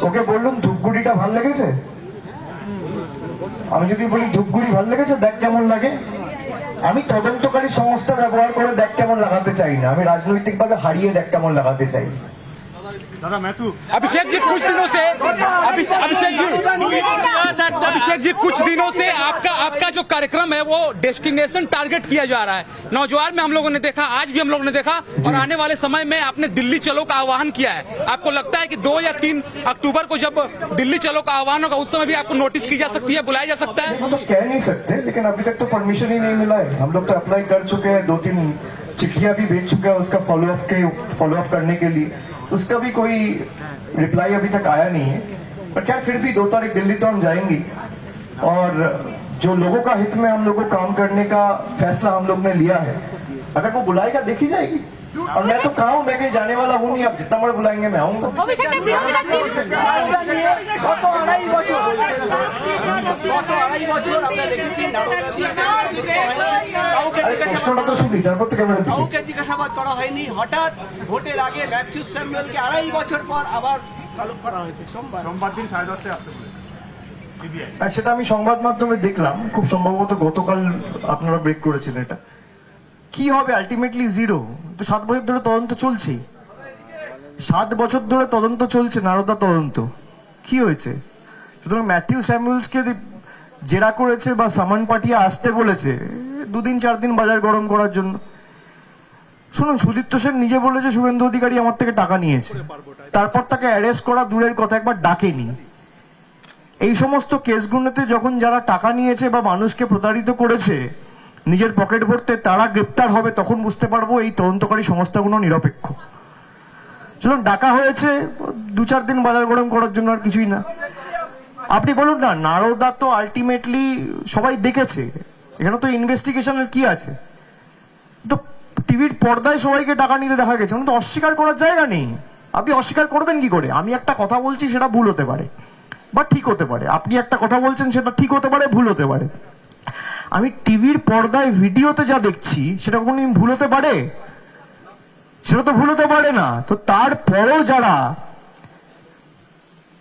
ওকে বললাম ধূপগুড়িটা ভাল লেগেছে। আমি যদি বলি ধূপগুড়ি ভাল লেগেছে, দেখ কেমন লাগে। আমি তদন্তকারী সংস্থা ব্যবহার করে দেখ কেমন লাগাতে চাই না, আমি রাজনৈতিকভাবে হারিয়ে দেখ কেমন লাগাতে চাই। अभिषेक जी कुछ दिनों से अभिषेक जी कुछ दिनों से आपका जो कार्यक्रम है वो डेस्टिनेशन टारगेट किया जा रहा है। नौजवान में हम लोगों ने देखा, आज भी हम लोगों ने देखा, और आने वाले समय में आपने दिल्ली चलो का आह्वान किया है। आपको लगता है कि 2 या 3 अक्टूबर को जब दिल्ली चलो का आह्वान होगा, उस समय भी आपको नोटिस की जा सकती है, बुलाया जा सकता है? वो तो कह नहीं सकते, लेकिन अभी तक तो परमिशन ही नहीं मिला है। हम लोग तो अप्लाई कर चुके हैं, 2-3 चिट्ठियां भी भेज चुके हैं उसका फॉलोअप करने के लिए। उसका भी कोई रिप्लाई अभी तक आया नहीं है। पर क्या, फिर भी 2 तारीख दिल्ली तो हम जाएंगे, और जो लोगों का हित में हम लोग को काम करने का फैसला हम लोग ने लिया है, अगर वो बुलाएगा देखी जाएगी। और मैं तो कहा हूँ, मैं कहीं जाने वाला हूँ नहीं, आप जितना बड़ा बुलाएंगे मैं आऊंगा। প্রশ্নটা তো শুনি, তারপর তো ক্যামেরা দিকে। কাউকে জিজ্ঞাসাবাদ করা হয়নি, হঠাৎ ভোটের আগে ম্যাথিউ স্যামুয়েলকে 2.5 বছর পর আবার তলব করা হয়েছে সোমবার দিন 10:30 আসতে বলে। আর সেটা আমি সংবাদ মাধ্যমে দেখলাম, খুব সম্ভবত গতকাল আপনারা ব্রেক করেছেন। এটা কি হবে? আলটিমেটলি 0। তো 7 বছর ধরে তদন্ত চলছে, 7 বছর ধরে তদন্ত চলছে, নারদা তদন্ত। কি হয়েছে? সুতরাং ম্যাথিউ স্যামুয়েলসকে জেরা করেছে বা সামান পাঠিয়ে আসতে বলেছে 2-4 দিন বাজার গরম করার জন্য। শুনুন, সুদীপ্ত সেন নিজে বলেছে শুভেন্দু অধিকারী আমার থেকে টাকা নিয়েছে, তারপর তাকে অ্যারেস্ট করা দূরের কথা, একবার ডাকেনি। এই সমস্ত কেসগুলোতে যখন যারা টাকা নিয়েছে বা মানুষকে প্রতারিত করেছে নিজের পকেট ভরতে, তারা গ্রেপ্তার হবে, তখন বুঝতে পারবো এই তদন্তকারী সংস্থাগুলো নিরপেক্ষ। চলুন, ডাকা হয়েছে 2-4 দিন বাজার গরম করার জন্য, আর কিছুই না। আপনি বলুন না, নারদা তো আলটিমেটলি সবাই দেখেছে, এখানে তো ইনভেস্টিগেশনের কি আছে? তো টিভির পর্দায় সবাইকে টাকা নিতে দেখা গেছে, তো অস্বীকার করার জায়গা নেই। আপনি অস্বীকার করবেন কি করে? আমি একটা কথা বলছি, সেটা ভুল হতে পারে বা ঠিক হতে পারে। আপনি একটা কথা বলছেন, সেটা ঠিক হতে পারে, ভুল হতে পারে। আমি টিভির পর্দায় ভিডিওতে যা দেখছি, সেটা কোনদিন ভুল হতে পারে? সেটা তো ভুল হতে পারে না। তো তারপরও যারা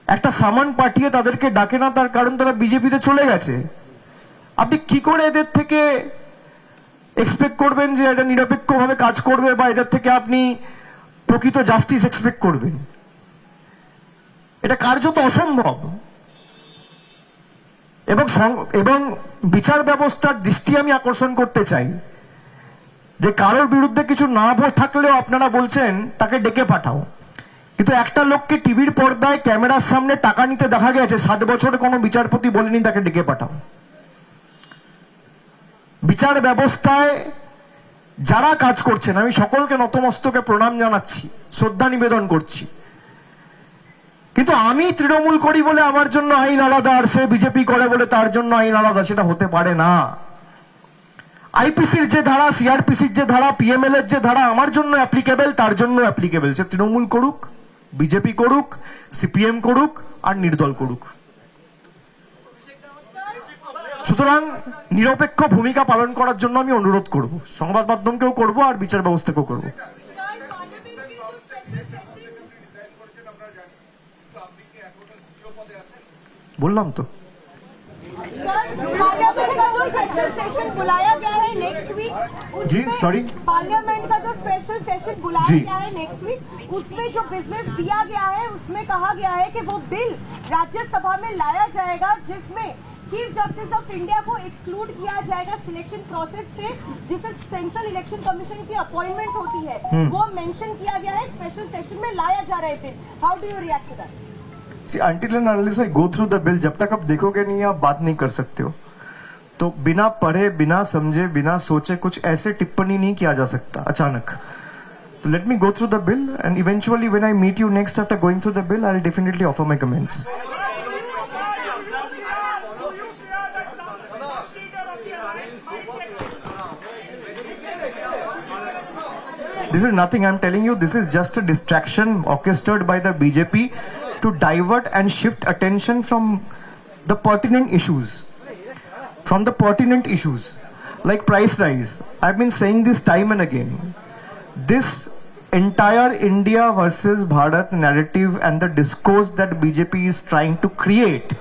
একটা সামান পাঠিয়ে তাদেরকে ডাকে না, তার কারণ তারা বিজেপিতে চলে গেছে। আপনি কি করে এদের থেকে এক্সপেক্ট করবেন যে এটা নিরপেক্ষভাবে কাজ করবে, বা এদের থেকে আপনি প্রকৃত জাস্টিস এক্সপেক্ট করবেন? এটা কার্যত অসম্ভব। এবং বিচার ব্যবস্থার দৃষ্টি আমি আকর্ষণ করতে চাই যে কারোর বিরুদ্ধে কিছু না থাকলেও আপনারা বলছেন তাকে ডেকে পাঠাও, কিন্তু একটা লোককে টিভির পর্দায় ক্যামেরার সামনে টাকা নিতে দেখা গেছে, 7 বছরে কোনো বিচারপতি বলেনি তাকে ডেকে পাঠাও। বিচার ব্যবস্থায় যারা কাজ করছেন, আমি সকলকে নতমস্তকে প্রণাম জানাচ্ছি, শ্রদ্ধা নিবেদন করছি, কিন্তু আমি তৃণমূল করি বলে আমার জন্য আইন আলাদা, আর সে বিজেপি করে বলে তার জন্য আইন আলাদা, সেটা হতে পারে না। আইপিসির যে ধারা, সিআরপিসির যে ধারা, পিএমএল এর যে ধারা আমার জন্য অ্যাপ্লিকেবল, তার জন্য অ্যাপ্লিকেবল। সে তৃণমূল করুক, বিজেপি করুক, সিপিএম করুক আর নির্দল করুক। সুতরাং নিরপেক্ষ ভূমিকা পালন করার জন্য আমি অনুরোধ করব, সংবাদ মাধ্যমকেও করব আর বিচার ব্যবস্থাকেও করব। বললাম তো। पार्लियामेंट का जो स्पेशल सेशन बुलाया गया है नेक्स्ट वीक, जी सॉरी, पार्लियामेंट का जो स्पेशल सेशन बुलाया जी। गया है नेक्स्ट वीक, उसमें जो बिजनेस दिया गया है उसमें कहा गया है कि वो बिल राज्यसभा में लाया जाएगा जिसमें चीफ जस्टिस ऑफ इंडिया को एक्सक्लूड किया जाएगा सिलेक्शन प्रोसेस से, जिसे सेंट्रल इलेक्शन कमीशन की अपॉइंटमेंट होती है, वो मेंशन किया गया है स्पेशल सेशन में लाया जा रहे थे। How do you react to that? See, until and unless I go through the bill, जब तक आप देखोगे नहीं आप बात नहीं कर सकते हो। तो बिना पढ़े, बिना समझे, बिना सोचे कुछ ऐसे टिप्पणी नहीं किया जा सकता अचानक। तो let me go through the bill and eventually when I meet you next after going through the bill, I will definitely offer my comments. This is nothing, I'm telling you, this is just a distraction orchestrated by the BJP to divert and shift attention from the pertinent issues. From the pertinent issues, like price rise. I've been saying this time and again. This entire India versus Bharat narrative and the discourse that BJP is trying to create,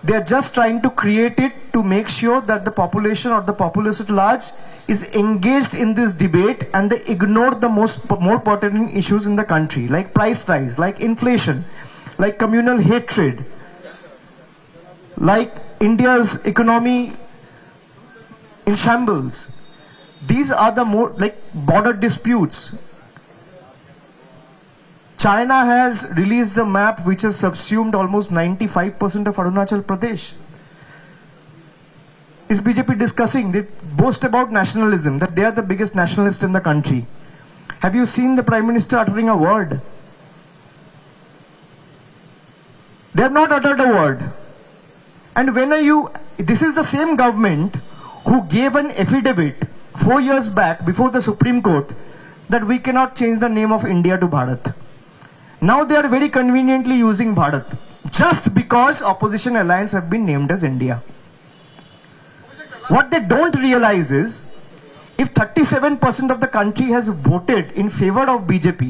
they are just trying to create it to make sure that the population or the populace at large is engaged in this debate and they ignore the more pertinent issues in the country, like price rise, like inflation, like communal hatred, like India's economy in shambles. These are the more like border disputes. China has released a map which has subsumed almost 95% of Arunachal Pradesh. Is BJP discussing? They boast about nationalism, that they are the biggest nationalist in the country. Have you seen the Prime Minister uttering a word? They have not uttered a word. And when are you, this is the same government who gave an affidavit 4 years back before the Supreme Court that we cannot change the name of India to Bharat. Now they are very conveniently using Bharat just because opposition alliance have been named as India. What they don't realize is if 37% of the country has voted in favor of BJP,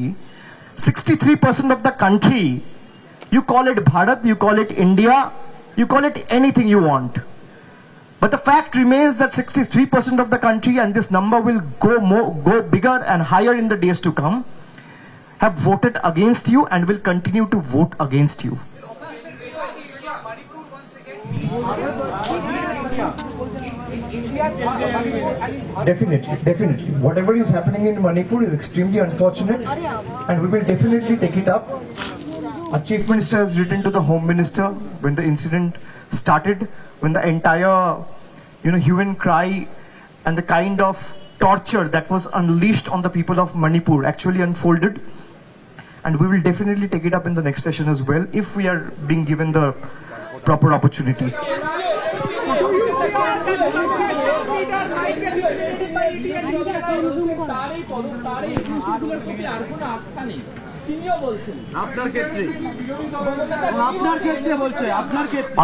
63% of the country, you call it Bharat, you call it India, you call it anything you want. But the fact remains that 63% of the country, and this number will go bigger and higher in the days to come, have voted against you and will continue to vote against you. Definitely. Whatever is happening in Manipur is extremely unfortunate and we will definitely take it up. Our Chief Minister has written to the Home Minister when the incident started, when the entire hue and cry and the kind of torture that was unleashed on the people of Manipur actually unfolded. And we will definitely take it up in the next session as well if we are being given the proper opportunity.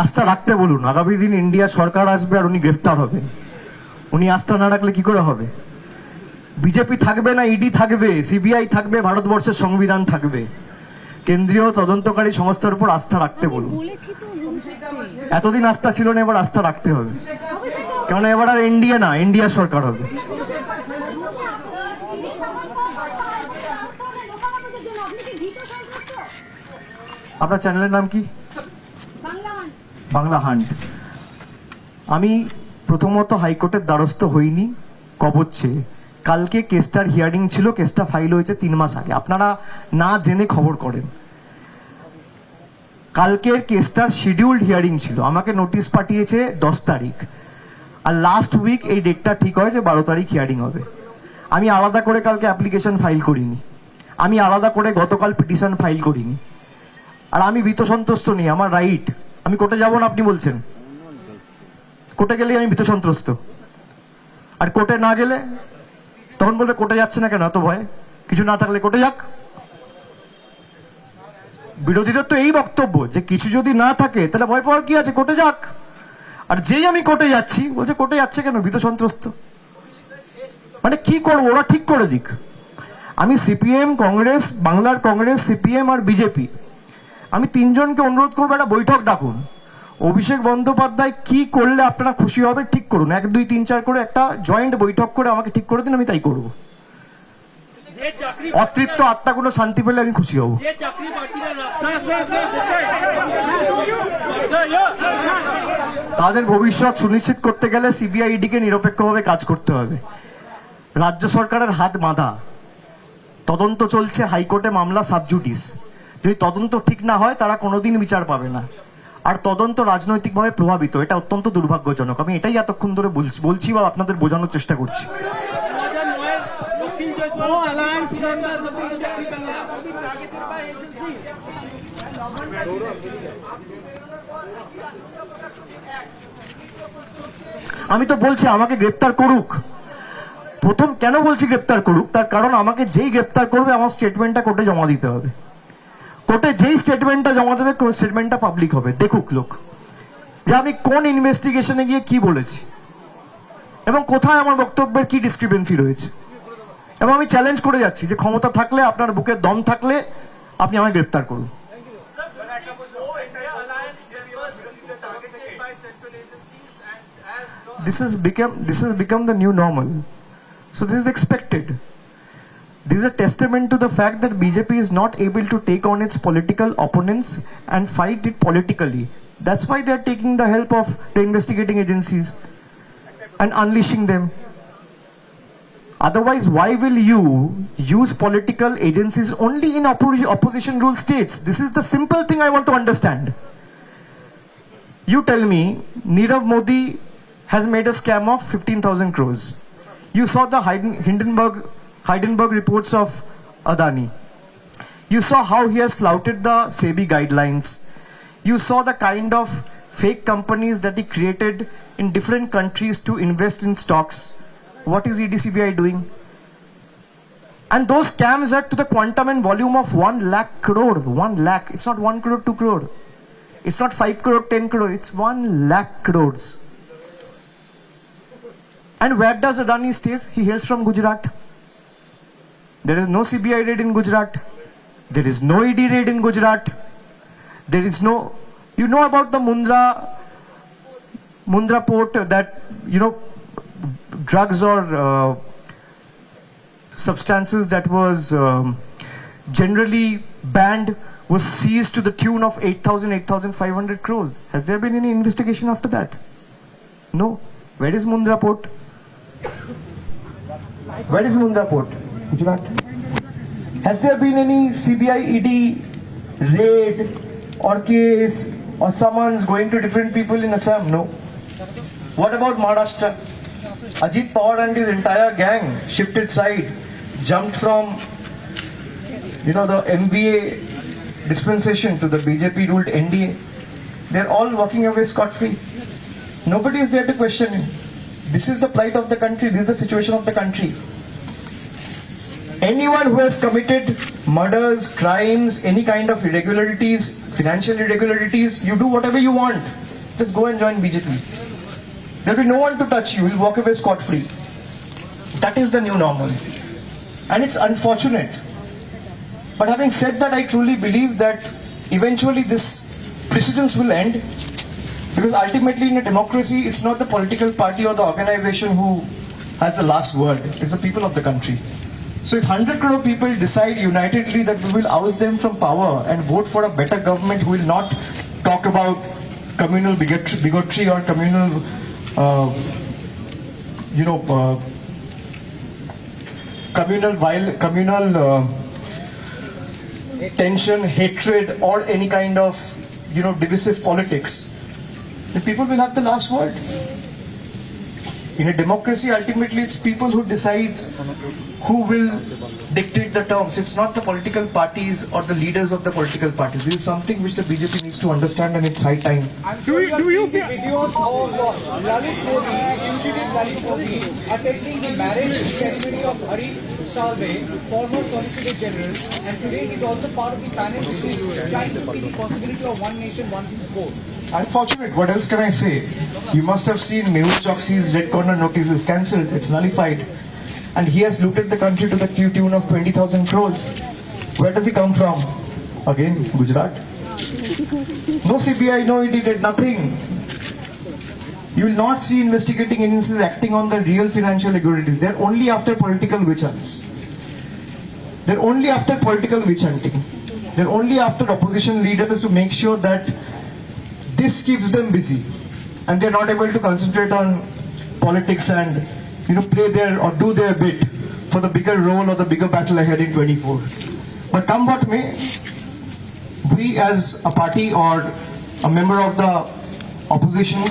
আস্থা রাখতে বলুন, আগামী দিন India সরকার আসবে আর উনি গ্রেফতার হবেন। উনি আস্থা না রাখলে কি করে হবে? বিজেপি থাকবে না, ইডি থাকবে, সিবিআই থাকবে, ভারতবর্ষের সংবিধান থাকবে। কেন্দ্রীয় তদন্তকারী সংস্থার উপর আস্থা রাখতে বলুন। এতদিন আস্থা ছিল না, এবার আস্থা রাখতে হবে, কারণ এবার আর ইন্ডিয়া না, ইন্ডিয়া সরকার হবে। আপনার চ্যানেলের নাম কি? বাংলা হান্ট। আমি প্রথমত হাইকোর্টের দ্বারস্থ হইনি কবর চেয়ে। কালকে কেসটার হিয়ারিং ছিল, কেসটা ফাইল হয়েছে 3 মাস আগে। আপনারা না জেনে খবর করেন। কালকের কেসটার শিডিউলড হিয়ারিং ছিল, আমাকে নোটিশ পাঠিয়েছে 10 তারিখ, আর লাস্ট উইক এই ডেটটা ঠিক হয় যে 12 তারিখ হিয়ারিং হবে। আমি আলাদা করে কালকে অ্যাপ্লিকেশন ফাইল করিনি, আমি আলাদা করে গতকাল পিটিশন ফাইল করিনি। আর আমি ভীত সন্ত্রস্ত নেই, আমার রাইট। আমি কোর্টে যাব না আপনি বলছেন? কোর্টে গেলেই আমি ভীত সন্ত্রস্ত? আর কোর্টে না গেলে তখন বলবে কোর্টে যাচ্ছে না কেন, এত ভয়, কিছু না থাকলে কোর্টে যাক। বিরোধীদের তো এই বক্তব্য যে কিছু যদি না থাকে তাহলে ভয় পাওয়ার কি আছে, কোর্টে যাক। আর যেই আমি কোর্টে যাচ্ছি বলছে কোর্টে যাচ্ছে কেন, ভীত সন্ত্রস্ত। মানে কি করবো, ওরা ঠিক করে দিক। আমি সিপিএম, কংগ্রেস, বাংলার কংগ্রেস, সিপিএম আর বিজেপি, আমি তিনজনকে অনুরোধ করবো একটা বৈঠক ডাকুন। অভিষেক বন্দ্যোপাধ্যায় কি করলে আপনারা খুশি হবে ঠিক করুন, 1 2 3 4 করে একটা জয়েন্ট বৈঠক করে আমাকে ঠিক করে দিন, আমি তাই করবো। অতৃপ্ত আত্মাগুলো শান্তি পেলে আমি খুশি হব। তাদের ভবিষ্যৎ সুনিশ্চিত করতে গেলে সিবিআই ইডি কে নিরপেক্ষভাবে কাজ করতে হবে। রাজ্য সরকারের হাত বাঁধা, তদন্ত চলছে হাইকোর্টে, মামলা সাবজুডিস। যদি তদন্ত ঠিক না হয় তারা কোনোদিন বিচার পাবে না। আর তদন্ত রাজনৈতিকভাবে প্রভাবিত, এটা অত্যন্ত দুর্ভাগ্যজনক। আমি এটাই এতক্ষণ ধরে বলছি বা আপনাদের বোঝানোর চেষ্টা করছি। আমি তো বলছি আমাকে গ্রেপ্তার করুক। প্রথম কেন বলছি গ্রেপ্তার করুক, তার কারণ আমাকে যেই গ্রেপ্তার করবে আমার স্টেটমেন্টটা কোর্টে জমা দিতে হবে। কোর্টে যেই স্টেটমেন্টটা জমা দেবে স্টেটমেন্টটা পাবলিক হবে, দেখুক লোক যে আমি কোন ইনভেস্টিগেশনে গিয়ে কি বলেছি এবং কোথায় আমার বক্তব্যের কি ডিসক্রিপেন্সি রয়েছে। এবং আমি চ্যালেঞ্জ করে যাচ্ছি যে ক্ষমতা থাকলে, আপনার বুকের দম থাকলে আপনি আমায় গ্রেপ্তার করুন। This has become the new normal. So this is expected. This is a testament to the fact that BJP is not able to take on its political opponents and fight it politically. That's why they are taking the help of the investigating agencies and unleashing them. Otherwise, why will you use political agencies only in opposition rule states? This is the simple thing I want to understand. You tell me, Nirav Modi has made a scam of 15,000 crores. You saw the Hindenburg reports of Adani. You saw how he has flouted the SEBI guidelines. You saw the kind of fake companies that he created in different countries to invest in stocks. What is EDCBI doing? And those scams are to the quantum and volume of 1 lakh crore. 1 lakh. It's not 1 crore, 2 crore. It's not 5 crore, 10 crore. It's 1 lakh crores. And where does Adani stays? He hails from Gujarat. There is no CBI raid in Gujarat. There is no ED raid in Gujarat. There is no, you know about the Mundra port, that, drugs or substances that was generally banned was seized to the tune of 8,500 crores. Has there been any investigation after that? No. Where is Mundra port? Where is Mundra port? Gujarat. Has there been any CBI ED raid or case or summons going to different people in Assam? No. What about Maharashtra? Ajit Pawar and his entire gang shifted side, jumped from, the MVA dispensation to the BJP-ruled NDA. They're all walking away scot-free. Nobody is there to question him. This is the plight of the country. This is the situation of the country. Anyone who has committed murders, crimes, any kind of irregularities, financial irregularities, you do whatever you want. Just go and join BJP. There will be no one to touch you. You'll walk away scot-free. That is the new normal. And it's unfortunate. But having said that, I truly believe that eventually this precedence will end. Because ultimately in a democracy, it's not the political party or the organization who has the last word. It's the people of the country. So if 100 crore people decide unitedly that we will oust them from power and vote for a better government who will not talk about communal bigotry or communal tension, hatred, or any kind of divisive politics, the people will have the last word. In a democracy, ultimately, it's people who decides who will dictate the terms. It's not the political parties or the leaders of the political parties. This is something which the BJP needs to understand, and it's high time. Do you see the videos of Lalit Modi, immediate Lalit Modi, attending the marriage ceremony of Harish Salve, former Solicitor General, and today he's also part of the panel which is trying to see the possibility of one nation, one vote. Unfortunate. What else can I say? You must have seen Mehul Choksi's red corner notice is cancelled. It's nullified. And he has looted the country to the tune of 20,000 crores. Where does he come from? Again, Gujarat. No CBI, no ED did nothing. You will not see investigating agencies acting on the real financial irregularities. They're only after political witch hunts. They're only after political witch hunting. They're only after opposition leaders to make sure that this keeps them busy, and they're not able to concentrate on politics and play their or do their bit for the bigger role or the bigger battle ahead in 24. But come what may, we as a party or a member of the opposition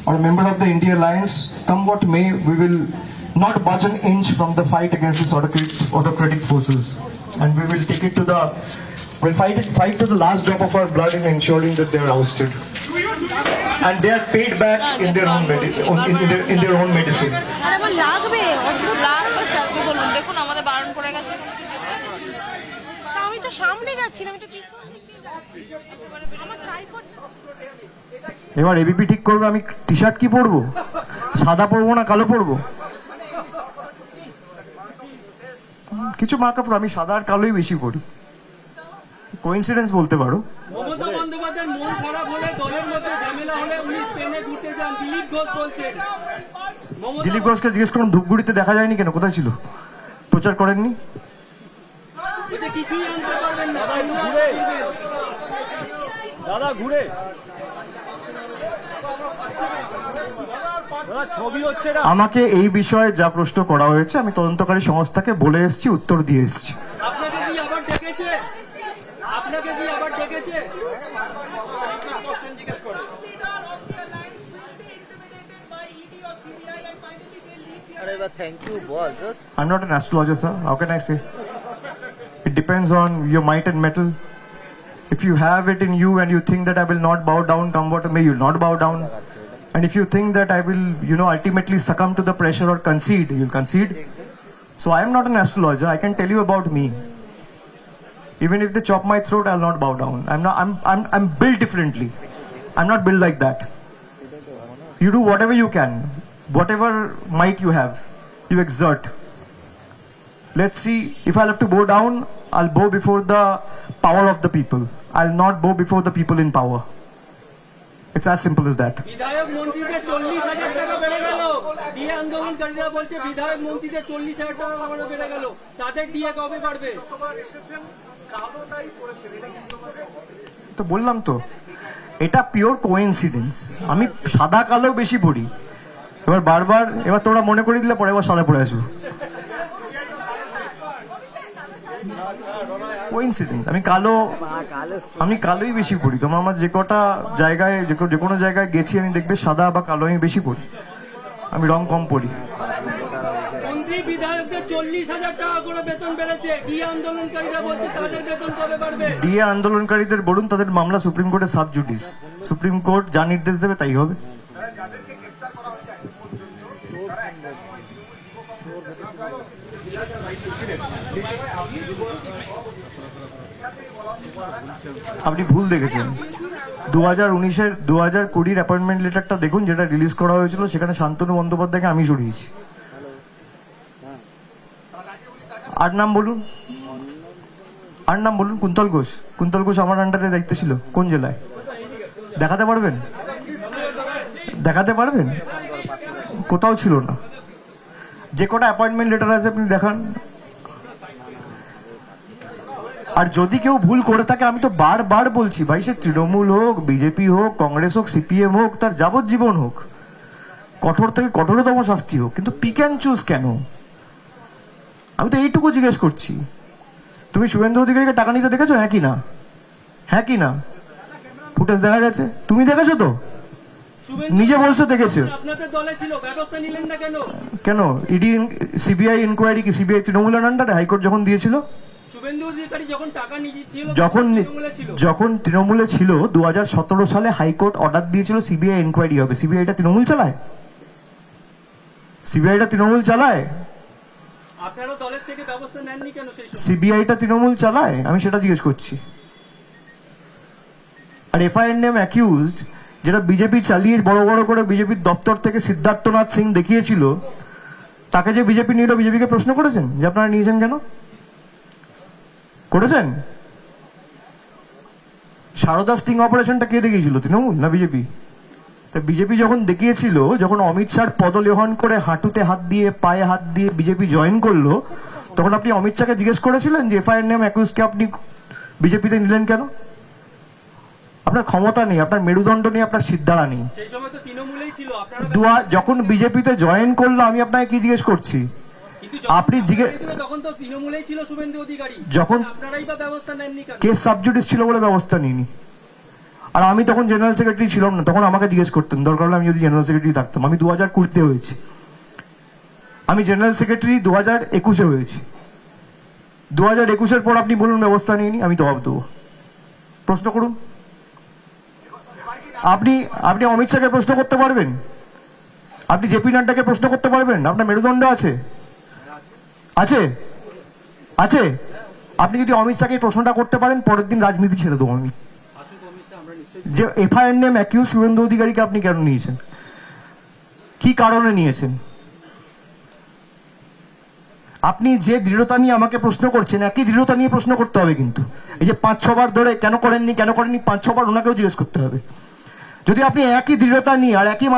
or a member of the India Alliance, come what may, we will not budge an inch from the fight against these autocratic forces, and we will take it to the we'll fight to the last drop of our blood in ensuring that they are ousted and they are paid back in their own medicine. In their own medicine. আমার লাগবে লাগবে sir কি বলুন দেখুন আমাদের বারণ করে গেছে এখান থেকে যেতে আমি তো সামনে যাচ্ছি না আমি তো পিছন দিকে যাচ্ছি আমার ট্রাইপড এবার এবিপি ঠিক করবে আমি টি শার্ট কি পরবো, সাদা পরবো না কালো পরবো, কিছু মার্কা পরবো, আমি সাদা আর কালোই বেশি পরি। কোইন্সিডেন্স বলতে পারো। মমতা বন্দ্যোপাধ্যায়ের মন খারাপ হলে দলের মধ্যে ঝামেলা হলে উনি স্পেনে ঘুরতে যান, দিলীপ ঘোষ বলছেন। দিলীপ ঘোষকে জিজ্ঞেস করুন ধূপগুড়িতে দেখা যায়নি কেন, কোথায় ছিল, প্রচার করেননি? কিছুই আনতে পারবেন না দাদা ঘুরে ছবি হচ্ছে না। আমাকে এই বিষয়ে যা প্রশ্ন করা হয়েছে আমি তদন্তকারী সংস্থাকে বলে এসেছি, উত্তর দিয়ে এসেছি। আপনাকে কি আবার ডেকেছে? আপনাকে কি আবার ডেকেছে? I'm not an astrologer, sir. How can I say? It depends on your might and metal. If you have it in you and you think that I will not bow down, come what may, you'll not bow down. And if you think that I will, ultimately succumb to the pressure or concede, you'll concede. So I am not an astrologer. I can tell you about me. Even if they chop my throat, I'll not bow down. I'm built differently. I'm not built like that. You do whatever you can, whatever might you have, you exert. Let's see, if I'll have to bow down, I'll bow before the power of the people. I'll not bow before the people in power. It's as simple as that. বিধায়ক মন্ত্রীদের 40,000 টাকা বেড়ে গেল। DA আন্দোলনকারীরা বলছে বিধায়ক মন্ত্রীদের 40,000 টাকা করে বেড়ে গেল, তাদের ডিএ কবে বাড়বে? তো বললাম তো, এটা পিওর কোইন্সিডেন্স। আমি সাদা কালো বেশি পড়ি, এবার তোমরা মনে করে দিলে পরে এবার সাদা পড়ে আসবো। কোইন্সিডেন্স, আমি কালোই বেশি পড়ি। তোমার আমার যে কটা জায়গায় যে কোনো জায়গায় গেছি আমি দেখবে সাদা বা কালো আমি বেশি পড়ি, আমি রং কম পড়ি। মন্ত্রী বিধায়কদের 40,000 টাকা করে বেতন বেড়েছে, ডিএ আন্দোলনকারীরা বলছে তাদের বেতন কবে বাড়বে? ডিএ আন্দোলনকারীদের বলুন তাদের মামলা সুপ্রিম কোর্টে সাব জুডিস, সুপ্রিম কোর্ট যা নির্দেশ দেবে তাই হবে। আপনি ভুল দেখেছেন, 2019-2020 অ্যাপয়েন্টমেন্ট লেটারটা দেখুন যেটা রিলিজ করা হয়েছিল, সেখানে শান্তনু বন্দ্যোপাধ্যায়কে আমি সরিয়েছি। আর নাম বলুন কুন্তল ঘোষ আমার আন্ডারে দায়িত্ব ছিল কোন জেলায়? দেখাতে পারবেন? কোথাও ছিল না। যে কটা অ্যাপয়েন্টমেন্ট লেটার আছে আপনি দেখান। আর যদি কেউ ভুল করে থাকে, আমি তো বারবার বলছি ভাই, সে তৃণমূল হোক, বিজেপি হোক, কংগ্রেস হোক, সিপিএম হোক, তার যাবজ্জীবন হোক, কঠোর থেকে কঠোরতম শাস্তি হোক, কিন্তু পিক অ্যান্ড চুজ কেন? আমি তো এইটুকু জিজ্ঞেস করছি। তুমি শুভেন্দু অধিকারীকে টাকা নিতে দেখেছো? হ্যাঁ কি না? ফুটেজ দেখা গেছে, তুমি দেখেছো তো? নিজে বলছো দেখেছো। আপনাদের দলে ছিল, ব্যবস্থা নিলেন না কেন? কেন ইডি সিবিআই ইনকোয়ারি কি সিবিআই তৃণমূলের আন্ডারে হাইকোর্ট যখন দিয়েছিল? শুভেন্দু অধিকারী যখন টাকা নিয়েছিল যখন তৃণমূলে ছিল 2017 সালে হাইকোর্ট অর্ডার দিয়েছিল সিবিআই ইনকোয়ারি হবে। সিবিআইটা তৃণমূল চালায়? সিবিআইটা তৃণমূল চালায়? আপনারা দলের থেকে ব্যবস্থা নেননি কেন সেই সময়? সিবিআইটা তৃণমূল চালায়? আমি সেটা জিজ্ঞেস করছি। আর এফআইআর নেম অ্যাকিউজড যেটা বিজেপি চালিয়ে বড় বড় করে বিজেপির দপ্তর থেকে সিদ্ধার্থনাথ সিং দেখিয়েছিল, তাকে যে বিজেপি নিল, বিজেপিকে প্রশ্ন করেছেন যে আপনারা নিয়েছেন কেন? করেছেন? সারদা স্টিং অপারেশনটা কে দেখিয়েছিল, তৃণমূল না বিজেপি? তা বিজেপি যখন দেখিয়েছিল, যখন অমিত শাহ পদলেহন করে হাঁটুতে হাত দিয়ে পায়ে হাত দিয়ে বিজেপি জয়েন করলো, তখন আপনি অমিত শাহকে জিজ্ঞেস করেছিলেন যে এফআইআর নেম অ্যাকিউজকে আপনি বিজেপিতে নিলেন কেন? আপনার ক্ষমতা নেই, আপনার মেরুদণ্ড নেই, আপনার সিদ্ধারা নেই। সেই সময় তো তৃণমূলেই ছিল আপনারা। যখন বিজেপিতে জয়েন করলো আমি আপনাকে কি জিজ্ঞেস করছি? আপনি তখন তো তৃণমূলেই ছিল শুভেন্দু অধিকারী, যখন আপনারাই বা ব্যবস্থা নেননি কেন? কেস সাবজুডিস ছিল বলে ব্যবস্থা নিইনি। আর আমি তখন জেনারেল সেক্রেটারি ছিলাম না, তখন আমাকে জিজ্ঞেস করতেন, দরকার হলে আমি যদি জেনারেল সেক্রেটারি থাকতাম। আমি 2020 হয়েছি, আমি জেনারেল সেক্রেটারি 2021 হয়েছি। 2021 পর আপনি বলুন ব্যবস্থা নিইনি, আমি জবাব দেবো। প্রশ্ন করুন। আপনি অমিত শাহকে প্রশ্ন করতে পারবেন? আপনি জেপি নাড্ডাকে প্রশ্ন করতে পারবেন? আপনার মেরুদণ্ড আছে? আছে? আছে? আপনি যদি অমিত শাহকে প্রশ্নটা করতে পারেন, পরের দিন রাজনীতি ছেড়ে দেবো আমি। যে এফআইআর নেম অ্যাকিউজ শুভেন্দু অধিকারীকে আপনি কেন নিয়েছেন, কি কারণে নিয়েছেন? আপনি যে দৃঢ়তা নিয়ে আমাকে প্রশ্ন করছেন, একই দৃঢ়তা নিয়ে প্রশ্ন করতে হবে কিন্তু। এই যে 5-6 বার ধরে কেন করেননি 5-6 বার ওনাকেও জিজ্ঞেস করতে হবে। যদি আপনি একই দৃঢ়তা নিয়ে আর একই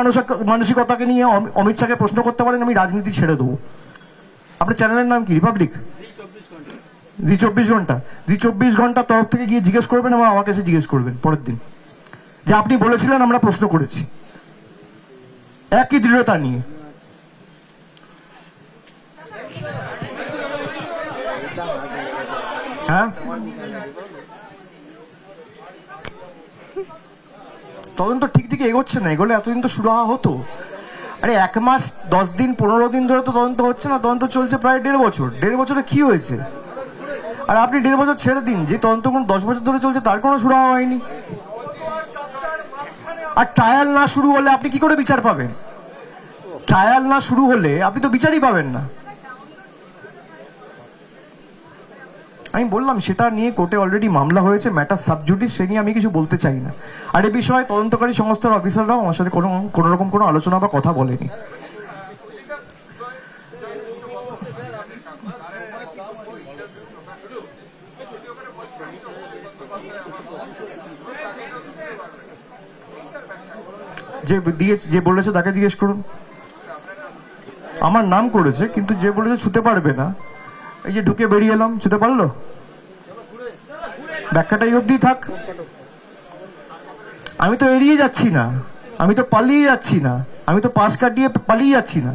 মানসিকতাকে নিয়ে অমিত শাহকে প্রশ্ন করতে পারেন, আমি রাজনীতি ছেড়ে দেবো। আপনার চ্যানেলের নাম কি? রিপাবলিক? জি 24 ঘন্টা। জি 24 ঘন্টার তরফ থেকে গিয়ে জিজ্ঞেস করবেন এবং আমাকে এসে জিজ্ঞেস করবেন পরের দিন যে আপনি বলেছিলেন আমরা প্রশ্ন করেছি, একই দৃঢ়তা নিয়ে। হ্যাঁ, তদন্ত ঠিক দিকে এগোচ্ছে না, এগোলে এতদিন তো শুরু হওয়া হতো। আরে 1 মাস 10 দিন 15 দিন ধরে তো তদন্ত হচ্ছে না, তদন্ত চলছে প্রায় 1.5 বছর। 1.5 বছরে কি হয়েছে? আর আপনি 1.5 বছর ছেড়ে দিন, যে তদন্ত কোন 10 বছর ধরে চলছে তার কোনো শুরু হয়নি। আর ট্রায়াল না শুরু হলে আপনি কি করে বিচার পাবেন? ট্রায়াল না শুরু হলে আপনি তো বিচারই পাবেন না। আমি বললাম সেটা নিয়ে কোর্টে অলরেডি মামলা হয়েছে, ম্যাটার সাবজুডিস, সে নিয়ে আমি কিছু বলতে চাই না। আর এ বিষয়ে তদন্তকারী সংস্থার অফিসাররাও আমার সাথে কোনো রকম কোনো আলোচনা বা কথা বলেনি। যে বলেছে তাকে জিজ্ঞেস করুন। আমার নাম করেছে, কিন্তু যে বলেছে ছুতে পারবে না, এই যে ঢুকে বেরিয়ে এলাম, ছুতে পারলো? ব্যাখ্যাটাই অবধি থাক। আমি তো এড়িয়ে যাচ্ছি না, আমি তো পালিয়ে যাচ্ছি না, আমি তো পাশ কাটিয়ে পালিয়ে যাচ্ছি না।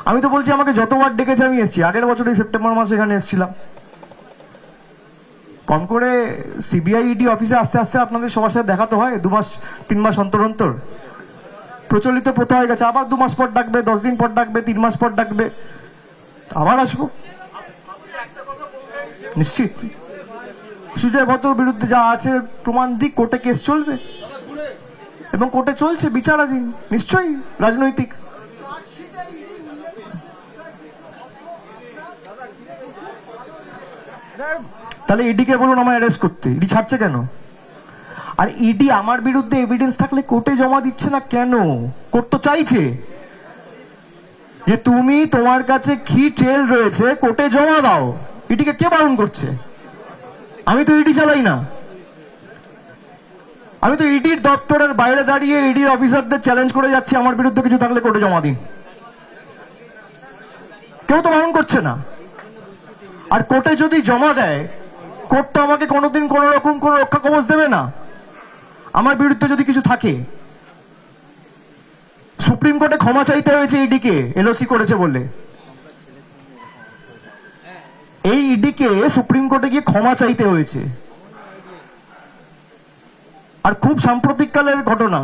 আমি তো বলছি আমাকে যতবার ডেকেছে আমি এসেছি। আগের বছর এই সেপ্টেম্বর মাসে এখানে এসেছিলাম। কম করে সিবিআই ইডি অফিসে আস্তে আস্তে আপনাদের সবার সাথে দেখা তো হয় 2 মাস 3 মাস অন্তর অন্তর। প্রচলিত প্রথা হয়ে গেছে, আবার 2 মাস পর ডাকবে, 10 দিন পর ডাকবে, 3 মাস পর ডাকবে, আবার আসবো নিশ্চিত। সুজয় ভদ্রর বিরুদ্ধে যা আছে প্রমাণ দিক, কোর্টে কেস চলবে এবং কোর্টে চলছে, বিচারাধীন, নিশ্চয়ই রাজনৈতিক। তাহলে ইডিকে বলুন আমার অ্যারেস্ট করতে, ইডি ছাড়ছে কেন? আর ইডি আমার বিরুদ্ধে এভিডেন্স থাকলে কোর্টে জমা দিচ্ছে না কেন? কোর্ট তো চাইছে যে তুমি, তোমার কাছে কি ট্রেল রয়েছে কোর্টে জমা দাও। ইডিকে কে বারণ করছে? আমি তো ইডি চালাই না, আমি তো ইডির দপ্তরের বাইরে দাঁড়িয়ে ইডির অফিসারদের চ্যালেঞ্জ করে যাচ্ছি আমার বিরুদ্ধে কিছু থাকলে কোর্টে জমা দিন। কেউ তো বারণ করছে না। আর কোর্টে যদি জমা দেয়, কোর্ট তো আমাকে কোনোদিন কোন রকম কোন রক্ষা কবচ দেবে না। আমার বিরুদ্ধে যদি কিছু থাকে, সুপ্রিম কোর্টে ক্ষমা চাইতে হয়েছে ইডিকে এলওসি করেছে বলে। এই ইডিকে সুপ্রিম কোর্টে গিয়ে ক্ষমা চাইতে হয়েছে। আর খুব সাম্প্রতিককালের ঘটনা,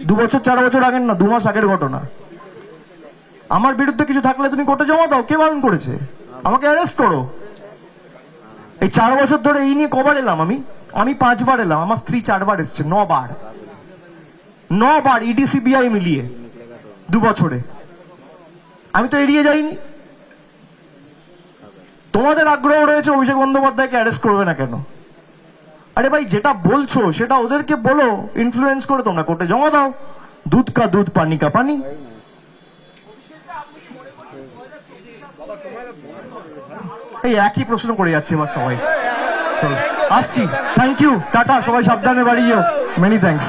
2 বছর 4 বছর আগের না, 2 মাস আগের ঘটনা। আমার বিরুদ্ধে কিছু থাকলে তুমি কোর্টে জমা দাও, কে বারণ করেছে? আমাকে অ্যারেস্ট করো। এই 4 বছর ধরে এই নিয়ে কবার এলাম? আমি 5 বার এলাম, আমার স্ত্রী 4 বার এসছে, 9 বার ইডি সিবিআই মিলিয়ে 2 বছরে। আমি তো এড়িয়ে যাইনি। তোমাদের আগ্রহ রয়েছে অভিষেক বন্দ্যোপাধ্যায়কে অ্যারেস্ট করবে না কেন? আরে ভাই, যেটা বলছো সেটা ওদেরকে বলো, ইনফ্লুয়েন্স করে তোমরা কোর্টে জমা দাও। দুধ কা দুধ, পানি কা পানি। এই একই প্রশ্ন করে যাচ্ছে এবার সবাই। চলো আসছি, থ্যাংক ইউ, টাটা, সবাই সাবধানে বাড়ি যাও, মেনি থ্যাঙ্কস।